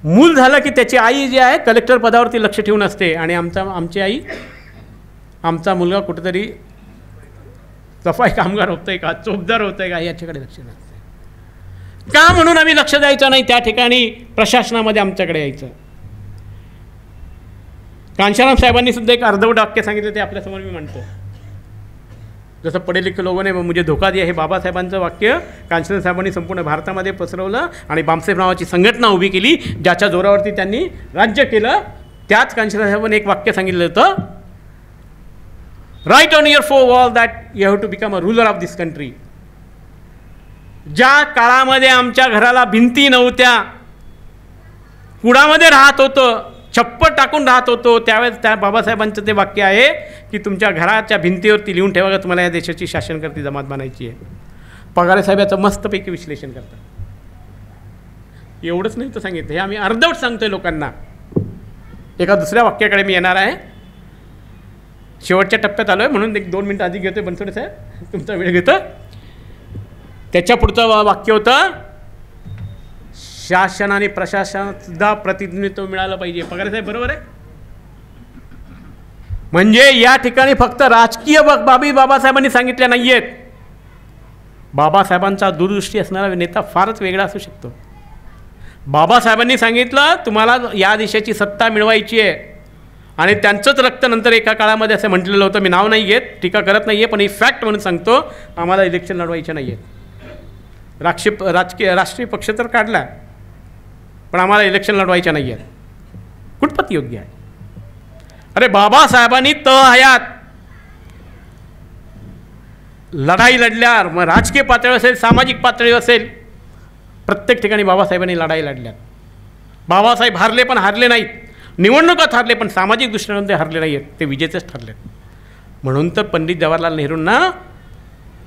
मूल झालं की त्याची आई जी आहे कलेक्टर पदावरती लक्ष ठेवून असते, आणि आमची आई, आमचा मुलगा कुठेतरी सफाई कामगार होतोय का, चोपदार होतोय का, याच्याकडे लक्ष नसते. का म्हणून आम्ही लक्ष द्यायचं नाही? त्या ठिकाणी प्रशासनामध्ये आमच्याकडे यायचं. कांशीराम साहेबांनी सुद्धा एक अर्धवट वाक्य सांगितलं, ते आपल्यासमोर मी म्हणतो. जसं पढे लिखे लोगों ने मुझे धोखा दिया, हे बाबासाहेबांचं वाक्य कांशीराम साहेबांनी संपूर्ण भारतामध्ये पसरवलं आणि बामसेफ नावाची संघटना उभी केली, ज्याच्या जोरावरती त्यांनी राज्य केलं. त्याच कांशीराम साहेबांनी एक वाक्य सांगितलं होतं, right on your four wall that you have to become a ruler of this country. ज्या काळामध्ये आमच्या घराला भिंती नव्हत्या कुडामध्ये राहत होतो, छप्पर टाकून राहत होतो, त्यावेळेस त्या बाबासाहेबांचं ते वाक्य आहे की तुमच्या घराच्या भिंतीवरती लिहून ठेवा का तुम्हाला या देशाची शासनकर्ती जमात बनायची आहे. पगारे साहेब याचं मस्तपैकी विश्लेषण करतात. एवढंच नाही तर सांगितलं, हे आम्ही अर्धवट सांगतोय लोकांना. एका दुसऱ्या वाक्याकडे मी येणार आहे. शेवटच्या टप्प्यात आलो आहे म्हणून 1-2 मिनटं आधी घेतोय. बनसोडे साहेब तुमचा वेळ घेतो. त्याच्या पुढचं वाक्य होतं, शासन आणि प्रशासनात सुद्धा प्रतिनिधित्व मिळालं पाहिजे. पगारे साहेब बरोबर आहे. म्हणजे या ठिकाणी फक्त राजकीय बाबी बाबासाहेबांनी सांगितल्या नाही आहेत. बाबासाहेबांचा दूरदृष्टी असणारा नेता फारच वेगळा असू शकतो. बाबासाहेबांनी सांगितलं तुम्हाला या देशाची सत्ता मिळवायची आहे आणि त्यांचंच रक्त नंतर एका काळामध्ये असं म्हटलेलं होतं. मी नाव नाही घेत, टीका करत नाही आहे, पण ही फॅक्ट म्हणून सांगतो, आम्हाला इलेक्शन लढवायचे नाही आहेत. राष्ट्रीय पक्ष तर काढला, पण आम्हाला इलेक्शन लढवायच्या नाही आहेत. कुठपत योग्य आहे? अरे बाबासाहेबांनी हयात लढाई लढल्यावर, मग राजकीय पातळीवर असेल, सामाजिक पातळीवर असेल, प्रत्येक ठिकाणी बाबासाहेबांनी लढाई लढल्यात. बाबासाहेब हारले, पण हारले नाहीत. निवडणुकात हारले, पण सामाजिक दृष्टीने ते हारले नाही आहेत, ते विजेतेच ठरलेत. म्हणून तर पंडित जवाहरलाल नेहरूंना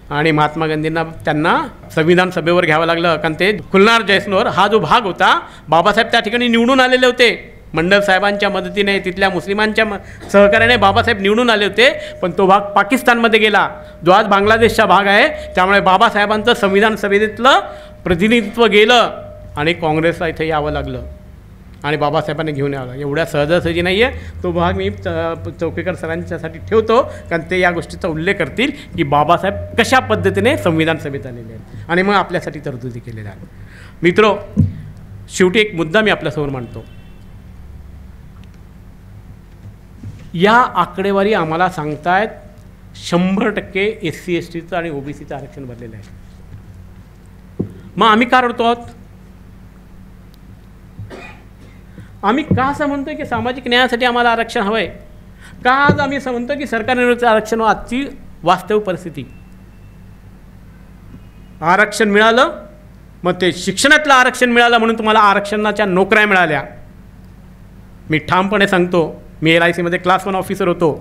आणि महात्मा गांधींना त्यांना संविधान सभेवर घ्यावं लागलं, कारण ते खुलणार जैसनोर हा जो भाग होता, बाबासाहेब त्या ठिकाणी निवडून आलेले होते. मंडल साहेबांच्या मदतीने, तिथल्या मुस्लिमांच्या सहकार्याने बाबासाहेब निवडून आले होते, पण तो भाग पाकिस्तानमध्ये गेला, जो आज बांगलादेशचा भाग आहे. त्यामुळे बाबासाहेबांचं संविधान सभेतलं प्रतिनिधित्व गेलं आणि काँग्रेसला इथे यावं लागलं आणि बाबासाहेबांनी घेऊन यावं लागलं. एवढ्या सहजासहजी नाही आहे. तो भाग मी चौकेकर सरांच्यासाठी ठेवतो, कारण ते या गोष्टीचा उल्लेख करतील की बाबासाहेब कशा पद्धतीने संविधान सभेत आलेले आहेत आणि मग आपल्यासाठी तरतुदी केलेल्या आहेत. मित्रो, शेवटी एक मुद्दा मी आपल्यासमोर मांडतो. या आकडेवारी आम्हाला सांगतायत 100% SC STचं आणि OBCचं आरक्षण भरलेलं आहे. मग आम्ही का रडतो आहोत? आम्ही का असं म्हणतोय की सामाजिक न्यायासाठी आम्हाला आरक्षण हवं आहे? का आज आम्ही असं म्हणतो की सरकार निर्णयाचं आरक्षण आजची वास्तव परिस्थिती. आरक्षण मिळालं, मग ते शिक्षणातलं आरक्षण मिळालं म्हणून तुम्हाला आरक्षणाच्या नोकऱ्या मिळाल्या. मी ठामपणे सांगतो, मी LICमध्ये क्लास 1 ऑफिसर होतो,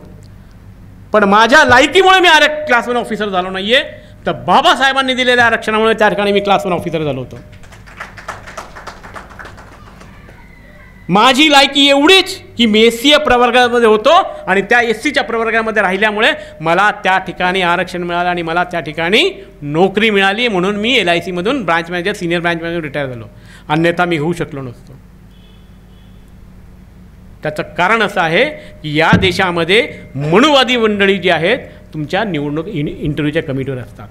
पण माझ्या लायकीमुळे मी क्लास 1 ऑफिसर झालो नाही आहे, तर बाबासाहेबांनी दिलेल्या आरक्षणामुळे त्या ठिकाणी मी क्लास 1 ऑफिसर झालो होतो. माझी लायकी एवढीच की मी SC प्रवर्गामध्ये होतो आणि त्या SCच्या प्रवर्गामध्ये राहिल्यामुळे मला त्या ठिकाणी आरक्षण मिळालं आणि मला त्या ठिकाणी नोकरी मिळाली, म्हणून मी LICमधून branch manager, senior branch manager retire झालो. अन्यथा मी होऊ शकलो नसतो. त्याचं कारण असं आहे की या देशामध्ये मनुवादी मंडळी जी आहेत तुमच्या निवडणूक इंटरव्ह्यूच्या कमिटीवर असतात.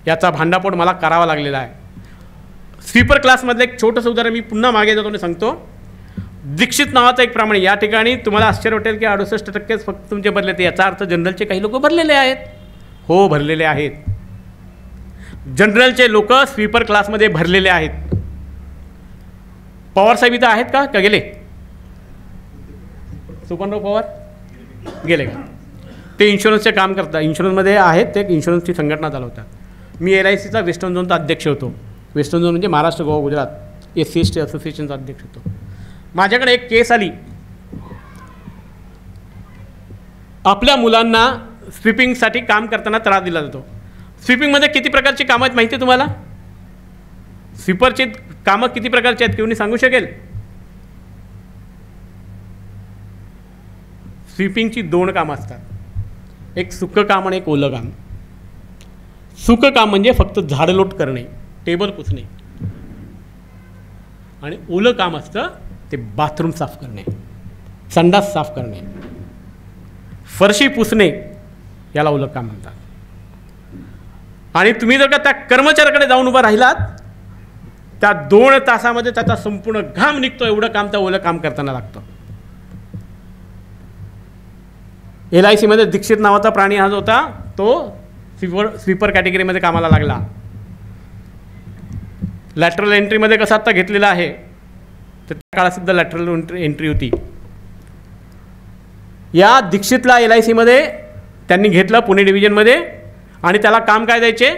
याचा भांडाफोड मला करावा लागलेला आहे. स्वीपर क्लासमधलं एक छोटंसं उदाहरण मी पुन्हा मागे जातो आणि सांगतो. दीक्षित नावाचा एक प्रामाणिक, या ठिकाणी तुम्हाला आश्चर्य वाटेल की 68% फक्त तुमचे भरले, ते याचा अर्थ जनरलचे काही लोक भरलेले आहेत. हो, भरलेले आहेत. जनरलचे लोक स्वीपर क्लासमध्ये भरलेले आहेत. पवार साहेब इथं आहेत का गेले? सुपनराव पवार गेले का? ते इन्शुरन्सचे काम करतात, इन्शुरन्समध्ये आहेत, ते इन्शुरन्सची संघटना चालवतात. मी LICचा वेस्टर्न झोनचा अध्यक्ष होतो. वेस्टर्न झोन म्हणजे महाराष्ट्र, गोवा, गुजरात SC ST असोसिएशनचा अध्यक्ष होतो. माझ्याकडे एक केस आली. आपल्या मुलांना स्वीपिंगसाठी काम करताना त्रास दिला जातो. स्वीपिंगमध्ये किती प्रकारची कामं आहेत माहिती आहे तुम्हाला? स्वीपरची कामं किती प्रकारची आहेत कोणी सांगू शकेल? स्वीपिंगची 2 कामं असतात, एक सुकं काम आणि एक ओलं काम. सुकं काम म्हणजे फक्त झाडलोट करणे, टेबल पुसणे, आणि ओलं काम असतं ते बाथरूम साफ करणे, संडास साफ करणे, फरशी पुसणे, याला ओलं काम म्हणतात. आणि तुम्ही जर का त्या कर्मचाऱ्याकडे जाऊन उभा राहिलात, त्या 2 तासामध्ये त्याचा संपूर्ण घाम निघतो, एवढं काम त्या ओलं काम करताना लागतं. LICमध्ये दीक्षित नावाचा प्राणी हा जो होता तो स्वीपर कॅटेगरीमध्ये कामाला लागला. लॅटरल एंट्रीमध्ये कसं आत्ता घेतलेलं आहे, तर त्या काळातसुद्धा लॅटरल एंट्री होती. या दीक्षितला LICमध्ये त्यांनी घेतलं पुणे डिव्हिजनमध्ये, आणि त्याला काम काय द्यायचे?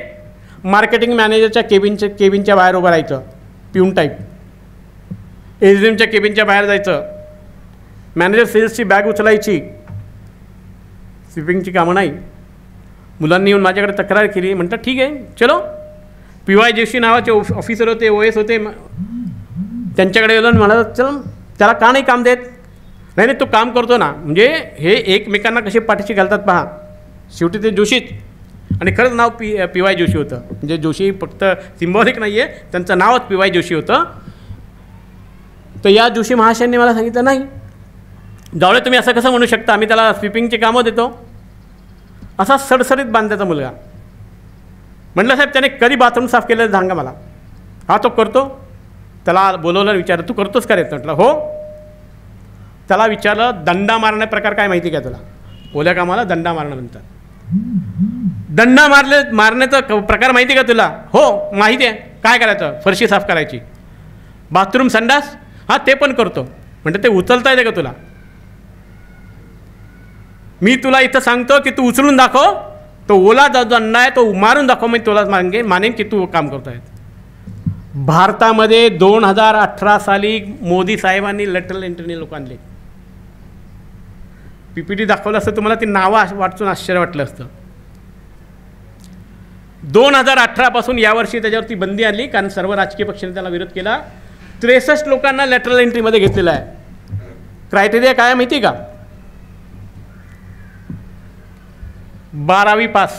मार्केटिंग मॅनेजरच्या केबिनच्या बाहेर उभं राहायचं, पिऊन टाईप. एमच्या केबिनच्या बाहेर जायचं, मॅनेजर सेल्सची बॅग उचलायची, स्वीपिंगची कामं नाही. मुलांनी येऊन माझ्याकडे तक्रार केली. म्हणतात ठीक आहे चलो. PY जोशी नावाचे ऑफिसर होते, OS होते, त्यांच्याकडे गेलो आणि म्हणाला चल त्याला का नाही काम देत. नाही तो काम करतो ना. म्हणजे हे एकमेकांना कसे पाठीशी घालतात पहा. शेवटी ते जोशीच. आणि खरंच नाव PY जोशी होतं. म्हणजे जोशी फक्त सिम्बॉलिक नाही आहे, त्यांचं नावच PY जोशी होतं. तर या जोशी महाशयांनी मला सांगितलं नाही जावळे तुम्ही असं कसं म्हणू शकता, आम्ही त्याला स्वीपिंगची कामं देतो. असा सडसडीत बांधायचा मुलगा. म्हटलं साहेब त्याने कधी बाथरूम साफ केलं सांगा मला. हा तो करतो. त्याला बोलवलं, विचारलं तू करतोस का रे. म्हटलं हो. त्याला विचारलं दंडा मारण्या प्रकार काय माहिती का तुला. ओल्या कामाला दंडा मारणं म्हणतात. दंडा मारण्याचा प्रकार माहिती का तुला. हो माहिती आहे. काय करायचं. फरशी साफ करायची. बाथरूम संडास हां ते पण करतो. म्हणजे ते उचलता येते का तुला. मी तुला इथं सांगतो की तू उचलून दाखव. तो ओला दंडा आहे तो मारून दाखव. मी तुला मानेन की तू काम करतो आहे. भारतामध्ये 2018 साली मोदी साहेबांनी लेटरल एंट्रीने लोक आणले. PPT दाखवलं असतं तुम्हाला ती नावं वाचून आश्चर्य वाटलं असतं. 2018 पासून यावर्षी त्याच्यावरती बंदी आणली कारण सर्व राजकीय पक्षांनी त्याला विरोध केला. 63 लोकांना लॅटरल एंट्रीमध्ये घेतलेलं आहे. क्रायटेरिया काय माहिती का. 12वी पास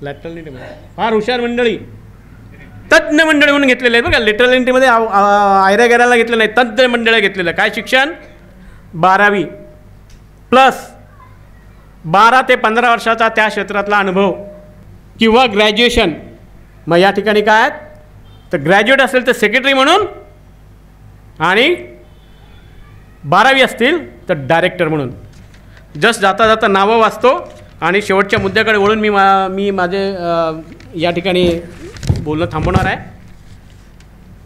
लॅटरल एंट्रीमध्ये. फार हुशार मंडळी, तज्ज्ञ मंडळी म्हणून घेतलेले आहेत बघा. लेटरल एंट्रीमध्ये आयऱ्या गेराला घेतलं नाही, तज्ज्ञ मंडळी घेतलेलं. काय शिक्षण 12वी प्लस 12 ते 15 वर्षाचा त्या क्षेत्रातला अनुभव किंवा ग्रॅज्युएशन. मग या ठिकाणी काय आहेत तर ग्रॅज्युएट असेल तर सेक्रेटरी म्हणून आणि 12वी असतील तर डायरेक्टर म्हणून. जस्ट जाता जाता नावं वाचतो आणि शेवटच्या मुद्द्याकडे वळून मी माझे या ठिकाणी बोलणं थांबवणार आहे.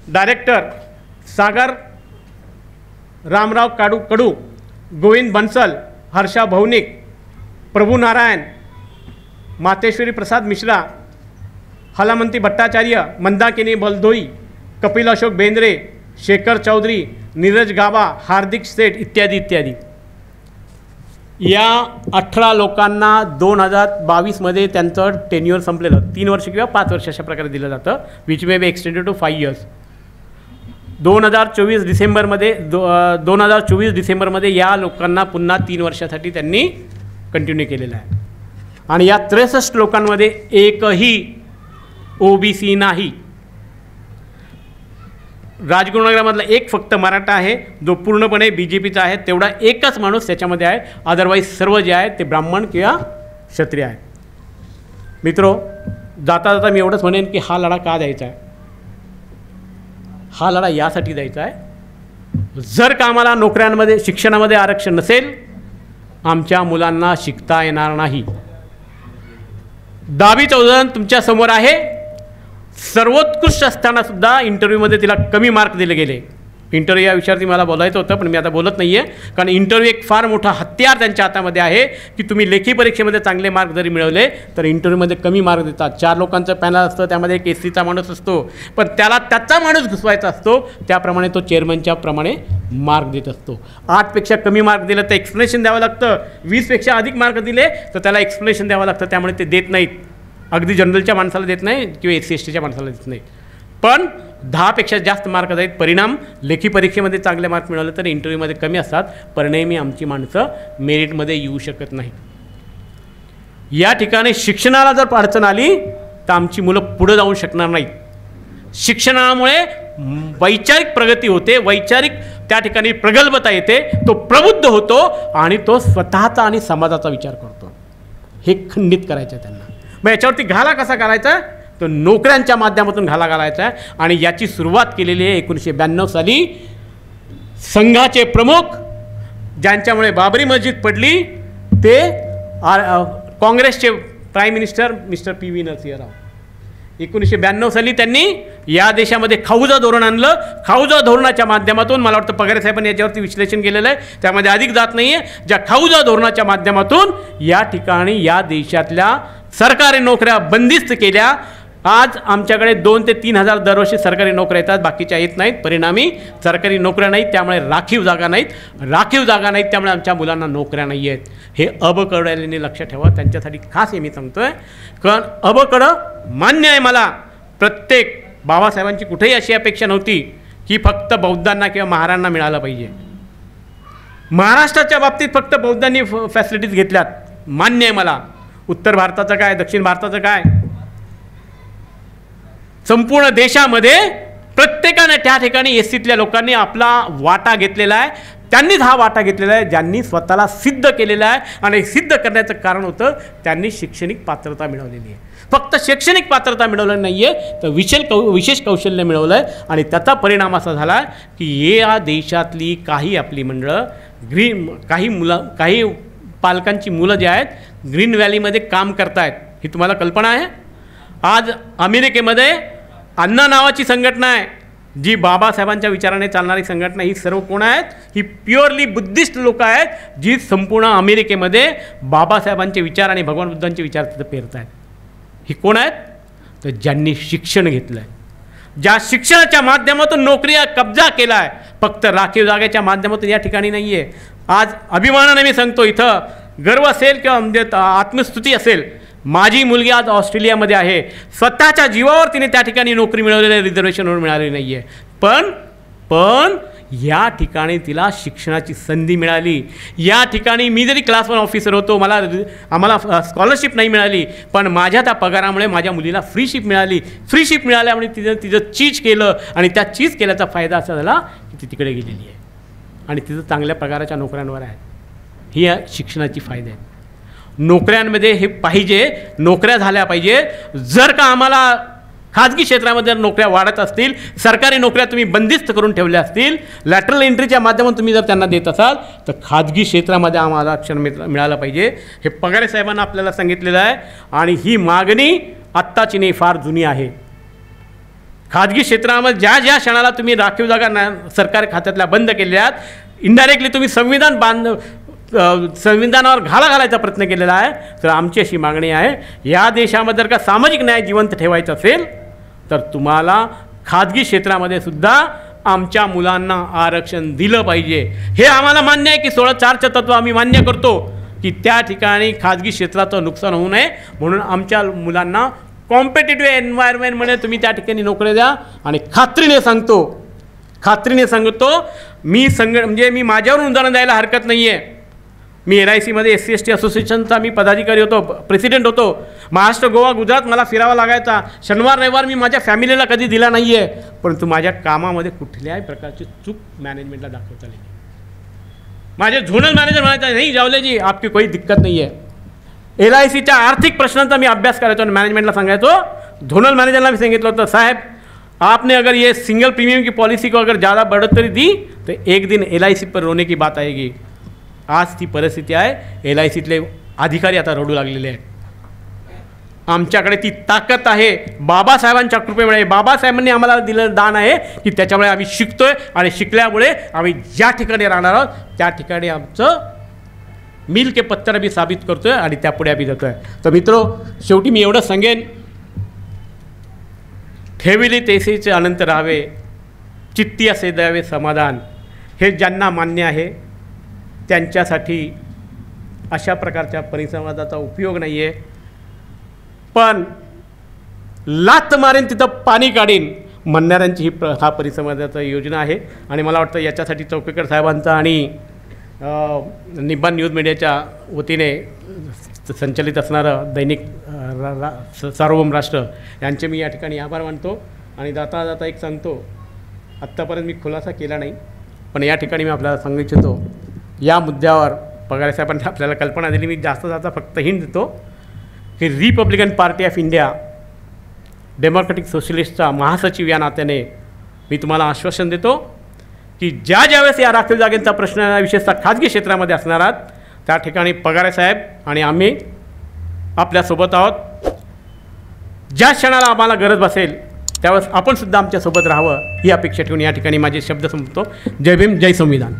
डायरेक्टर सागर रामराव कडू, गोविंद बन्सल, हर्षा भौनिक, प्रभू नारायण, मातेश्वरी प्रसाद मिश्रा, हलामंती भट्टाचार्य, मंदाकिनी बलदोई, कपिल अशोक बेंद्रे, शेखर चौधरी, नीरज गाबा, हार्दिक सेठ इत्यादी इत्यादी. या 18 लोकांना 2022मध्ये त्यांचं टेन्युअर संपलेलं. 3 वर्ष किंवा 5 वर्ष अशा प्रकारे दिलं जातं. Which may be extended to 5 years. 2024 डिसेंबरमध्ये या लोकांना पुन्हा 3 वर्षासाठी त्यांनी कंटिन्यू केलेलं आहे. आणि या 63 लोकांमध्ये एकही OBC नाही. राजगुरुनगरामधला एक फक्त मराठा आहे जो पूर्णपणे BJPचा आहे. तेवढा एकच माणूस त्याच्यामध्ये आहे. अदरवाईज सर्व जे आहेत ते ब्राह्मण किंवा क्षत्रिय आहेत. मित्रो, जाता जाता मी एवढंच म्हणेन की हा लढा का द्यायचा आहे. हा लढा यासाठी द्यायचा आहे जर का आम्हाला नोकऱ्यांमध्ये शिक्षणामध्ये आरक्षण नसेल आमच्या मुलांना शिकता येणार नाही. 10वीचं उदाहरण तुमच्यासमोर आहे. सर्वोत्कृष्ट असतानासुद्धा इंटरव्ह्यूमध्ये तिला कमी मार्क दिले गेले. इंटरव्ह्यू या विषयावरती मला बोलायचं होतं पण मी आता बोलत नाही आहे कारण इंटरव्ह्यू एक फार मोठा हत्यार त्यांच्या हातामध्ये आहे की तुम्ही लेखी परीक्षेमध्ये चांगले मार्क जरी मिळवले तर इंटरव्ह्यूमध्ये कमी मार्क देतात. 4 लोकांचं पॅनल असतं, त्यामध्ये एक SCचा माणूस असतो पण त्याला त्याचा माणूस घुसवायचा असतो. त्याप्रमाणे तो चेअरमनच्या प्रमाणे मार्क देत असतो. 8पेक्षा कमी मार्क दिलं तर एक्सप्लेनेशन द्यावं लागतं. 20पेक्षा अधिक मार्क दिले तर त्याला एक्सप्लेनेशन द्यावं लागतं. त्यामुळे ते देत नाहीत. अगदी जनरलच्या माणसाला देत नाही किंवा SC STच्या माणसाला देत नाही. पण 10पेक्षा जास्त मार्क आहेत. परिणाम लेखी परीक्षेमध्ये चांगले मार्क मिळवले तर इंटरव्ह्यूमध्ये कमी असतात. परिणामी आमची माणसं मेरिटमध्ये येऊ शकत नाही. या ठिकाणी शिक्षणाला जर अडचण आली तर आमची मुलं पुढे जाऊ शकणार नाहीत. शिक्षणामुळे वैचारिक प्रगती होते, वैचारिक त्या ठिकाणी प्रगल्भता येते, तो प्रबुद्ध होतो आणि तो स्वतःचा आणि समाजाचा विचार करतो. हे खंडित करायचं आहे त्यांना. मग याच्यावरती घाला कसा करायचा तो नोकऱ्यांच्या माध्यमातून घाला घालायचा आहे. आणि याची सुरुवात केलेली आहे 1992 साली. संघाचे प्रमुख ज्यांच्यामुळे बाबरी मस्जिद पडली ते काँग्रेसचे prime minister mister PV Narasimharao. 1992 साली त्यांनी या देशामध्ये खाऊजा धोरण आणलं. खाऊजा धोरणाच्या माध्यमातून मला वाटतं पगारे साहेबांनी याच्यावरती विश्लेषण केलेलं आहे, त्यामध्ये अधिक जात नाही आहे. ज्या खाऊजा धोरणाच्या माध्यमातून या ठिकाणी या देशातल्या सरकारी नोकऱ्या बंदिस्त केल्या. आज आमच्याकडे 2 ते 3 हजार दरवर्षी सरकारी नोकऱ्या येतात, बाकीच्या येत नाहीत. परिणामी सरकारी नोकऱ्या नाहीत, त्यामुळे राखीव जागा नाहीत. राखीव जागा नाहीत त्यामुळे आमच्या मुलांना नोकऱ्या नाही आहेत. हे अबकडल्यांनी लक्ष ठेवा. त्यांच्यासाठी खास हे मी सांगतो आहे, कारण अबकडं मान्य आहे मला. प्रत्येक बाबासाहेबांची कुठेही अशी अपेक्षा नव्हती की फक्त बौद्धांना किंवा महारांना मिळालं पाहिजे. महाराष्ट्राच्या बाबतीत फक्त बौद्धांनी फॅसिलिटीज घेतल्यात, मान्य आहे मला. उत्तर भारताचं काय, दक्षिण भारताचं काय, संपूर्ण देशामध्ये प्रत्येकाने त्या ठिकाणी एससीतल्या लोकांनी आपला वाटा घेतलेला आहे. त्यांनीच हा वाटा घेतलेला आहे ज्यांनी स्वतःला सिद्ध केलेला आहे. आणि सिद्ध करण्याचं कारण होतं त्यांनी शैक्षणिक पात्रता मिळवलेली आहे. फक्त शैक्षणिक पात्रता मिळवलं नाही आहे तर विशेष कौशल्य मिळवलं आहे. आणि त्याचा परिणाम असा झाला की या देशातली काही आपली मंडळं काही पालकांची मुलं जे आहेत ग्रीन व्हॅलीमध्ये काम करतायत. ही तुम्हाला कल्पना आहे? आज अमेरिकेमध्ये अन्ना नावाची संघटना आहे, जी बाबासाहेबांच्या विचाराने चालणारी संघटना. ही सर्व कोण आहेत? ही प्युअरली बुद्धिस्ट लोक आहेत, जी संपूर्ण अमेरिकेमध्ये बाबासाहेबांचे विचार आणि भगवान बुद्धांचे विचार तिथं पेरत आहेत. ही कोण आहेत? तर ज्यांनी शिक्षण घेतलं आहे, ज्या शिक्षणाच्या माध्यमातून नोकरीचा कब्जा केला आहे. फक्त राखीव जागेच्या माध्यमातून या ठिकाणी नाही आहे. आज अभिमानाने मी सांगतो, इथं गर्व असेल किंवा म्हणजे आत्मस्तुती असेल, माझी मुलगी आज ऑस्ट्रेलियामध्ये आहे. स्वतःच्या जीवावर तिने त्या ठिकाणी नोकरी मिळवलेली आहे, रिझर्वेशनवर मिळालेली नाही आहे. पण या ठिकाणी तिला शिक्षणाची संधी मिळाली. या ठिकाणी मी जरी क्लास 1 ऑफिसर होतो, आम्हाला स्कॉलरशिप नाही मिळाली, पण माझ्या त्या पगारामुळे माझ्या मुलीला फ्रीशिप मिळाली. फ्रीशिप मिळाल्यामुळे तिचं चीज केलं आणि त्या चीज केल्याचा फायदा असा झाला की ती तिकडे गेलेली आहे आणि तिथं चांगल्या पगाराच्या नोकऱ्यांवर आहे. ही या शिक्षणाची फायदे आहेत. नोकऱ्यांमध्ये हे पाहिजे, नोकऱ्या झाल्या पाहिजे. जर का आम्हाला खाजगी क्षेत्रामध्ये नोकऱ्या वाढत असतील, सरकारी नोकऱ्या तुम्ही बंदिस्त करून ठेवल्या असतील, लॅटरल एंट्रीच्या माध्यमातून तुम्ही जर त्यांना देत असाल तर खाजगी क्षेत्रामध्ये आम्हाला आरक्षण मिळालं पाहिजे. हे पगारे साहेबांना आपल्याला सांगितलेलं आहे. आणि ही मागणी आत्ताची नाही, फार जुनी आहे. खाजगी क्षेत्रामध्ये ज्या क्षणाला तुम्ही राखीव जागा सरकारी खात्यातल्या बंद केल्यात, इनडायरेक्टली तुम्ही संविधानावर घाला घालायचा प्रयत्न केलेला आहे. तर आमची अशी मागणी आहे, या देशामध्ये जर का सामाजिक न्याय जिवंत ठेवायचा असेल तर तुम्हाला खाजगी क्षेत्रामध्ये सुद्धा आमच्या मुलांना आरक्षण दिलं पाहिजे. हे आम्हाला मान्य आहे की 16(4)चं तत्त्व आम्ही मान्य करतो की त्या ठिकाणी खाजगी क्षेत्राचं नुकसान होऊ नये, म्हणून आमच्या मुलांना कॉम्पिटिटिव्ह एन्व्हायरमेंटमध्ये तुम्ही त्या ठिकाणी नोकरी द्या. आणि खात्रीने सांगतो मी माझ्यावरून उदाहरण द्यायला हरकत नाही आहे. मी LICमध्ये SC/ST असोसिएशनचा मी पदाधिकारी होतो, प्रेसिडेंट होतो. महाराष्ट्र, गोवा, गुजरात मला फिरावा लागायचा. शनिवार रविवार मी माझ्या फॅमिलीला कधी दिला नाही आहे, परंतु माझ्या कामामध्ये कुठल्याही प्रकारची चूक मॅनेजमेंटला दाखवता आली. माझे झोनल मॅनेजर म्हणायचे, नाही जावलेजी आपकी कोई दिक्कत नाही आहे. LICच्या आर्थिक प्रश्नांचा मी अभ्यास करायचो आणि मॅनेजमेंटला सांगायचो. झोनल मॅनेजरला मी सांगितलं होतं, साहेब आपने अगर ये सिंगल प्रीमियम की पॉलिसी को अगर ज़्यादा बढ़ोतरी दी तो एक दिन LIC पर रोने की बात आएगी. आज ती परिस्थिती आहे. LICतले अधिकारी आता रडू लागलेले आहेत. आमच्याकडे ती ताकद आहे बाबासाहेबांच्या कृपेमुळे. बाबासाहेबांनी आम्हाला दिलेलं दान आहे की त्याच्यामुळे आम्ही शिकतोय आणि शिकल्यामुळे आम्ही ज्या ठिकाणी राहणार आहोत त्या ठिकाणी आमचं मिल के पत्तर बी साबित करतोय आणि त्यापुढे आम्ही जातोय. तर मित्रो, शेवटी मी एवढं सांगेन, ठेविली तेसीचे अनंत राहावे, चित्ती असे द्यावे समाधान. हे ज्यांना मान्य आहे त्यांच्यासाठी अशा प्रकारच्या परिसंवादाचा उपयोग नाही आहे. पण लात मारेन तिथं पाणी काढीन म्हणणाऱ्यांची हा परिसंवादाचा योजना आहे. आणि मला वाटतं याच्यासाठी चौकेकर साहेबांचा आणि निब्बान न्यूज मीडियाच्या वतीने संचलित असणारं दैनिक सार्वभौम राष्ट्र यांचे मी या ठिकाणी आभार मानतो. आणि जाता जाता एक सांगतो, आत्तापर्यंत मी खुलासा केला नाही, पण या ठिकाणी मी आपल्याला सांगू इच्छितो, या मुद्द्यावर पगारे साहेबांनी आपल्याला कल्पना दिली. मी जाता फक्त हिंट देतो की Republican Party of India Democratic सोशलिस्टचा महासचिव या नात्याने मी तुम्हाला आश्वासन देतो की ज्यावेळेस या राखीव जागेचा प्रश्न विशेषतः खाजगी क्षेत्रामध्ये असणार आहात त्या ठिकाणी पगारे साहेब आणि आम्ही आपल्यासोबत आहोत. ज्या क्षणाला आम्हाला गरज बसेल त्यावेळेस आपण सुद्धा आमच्यासोबत राहावं ही अपेक्षा ठेवून या ठिकाणी माझे शब्द संपतो. जय भीम, जय संविधान.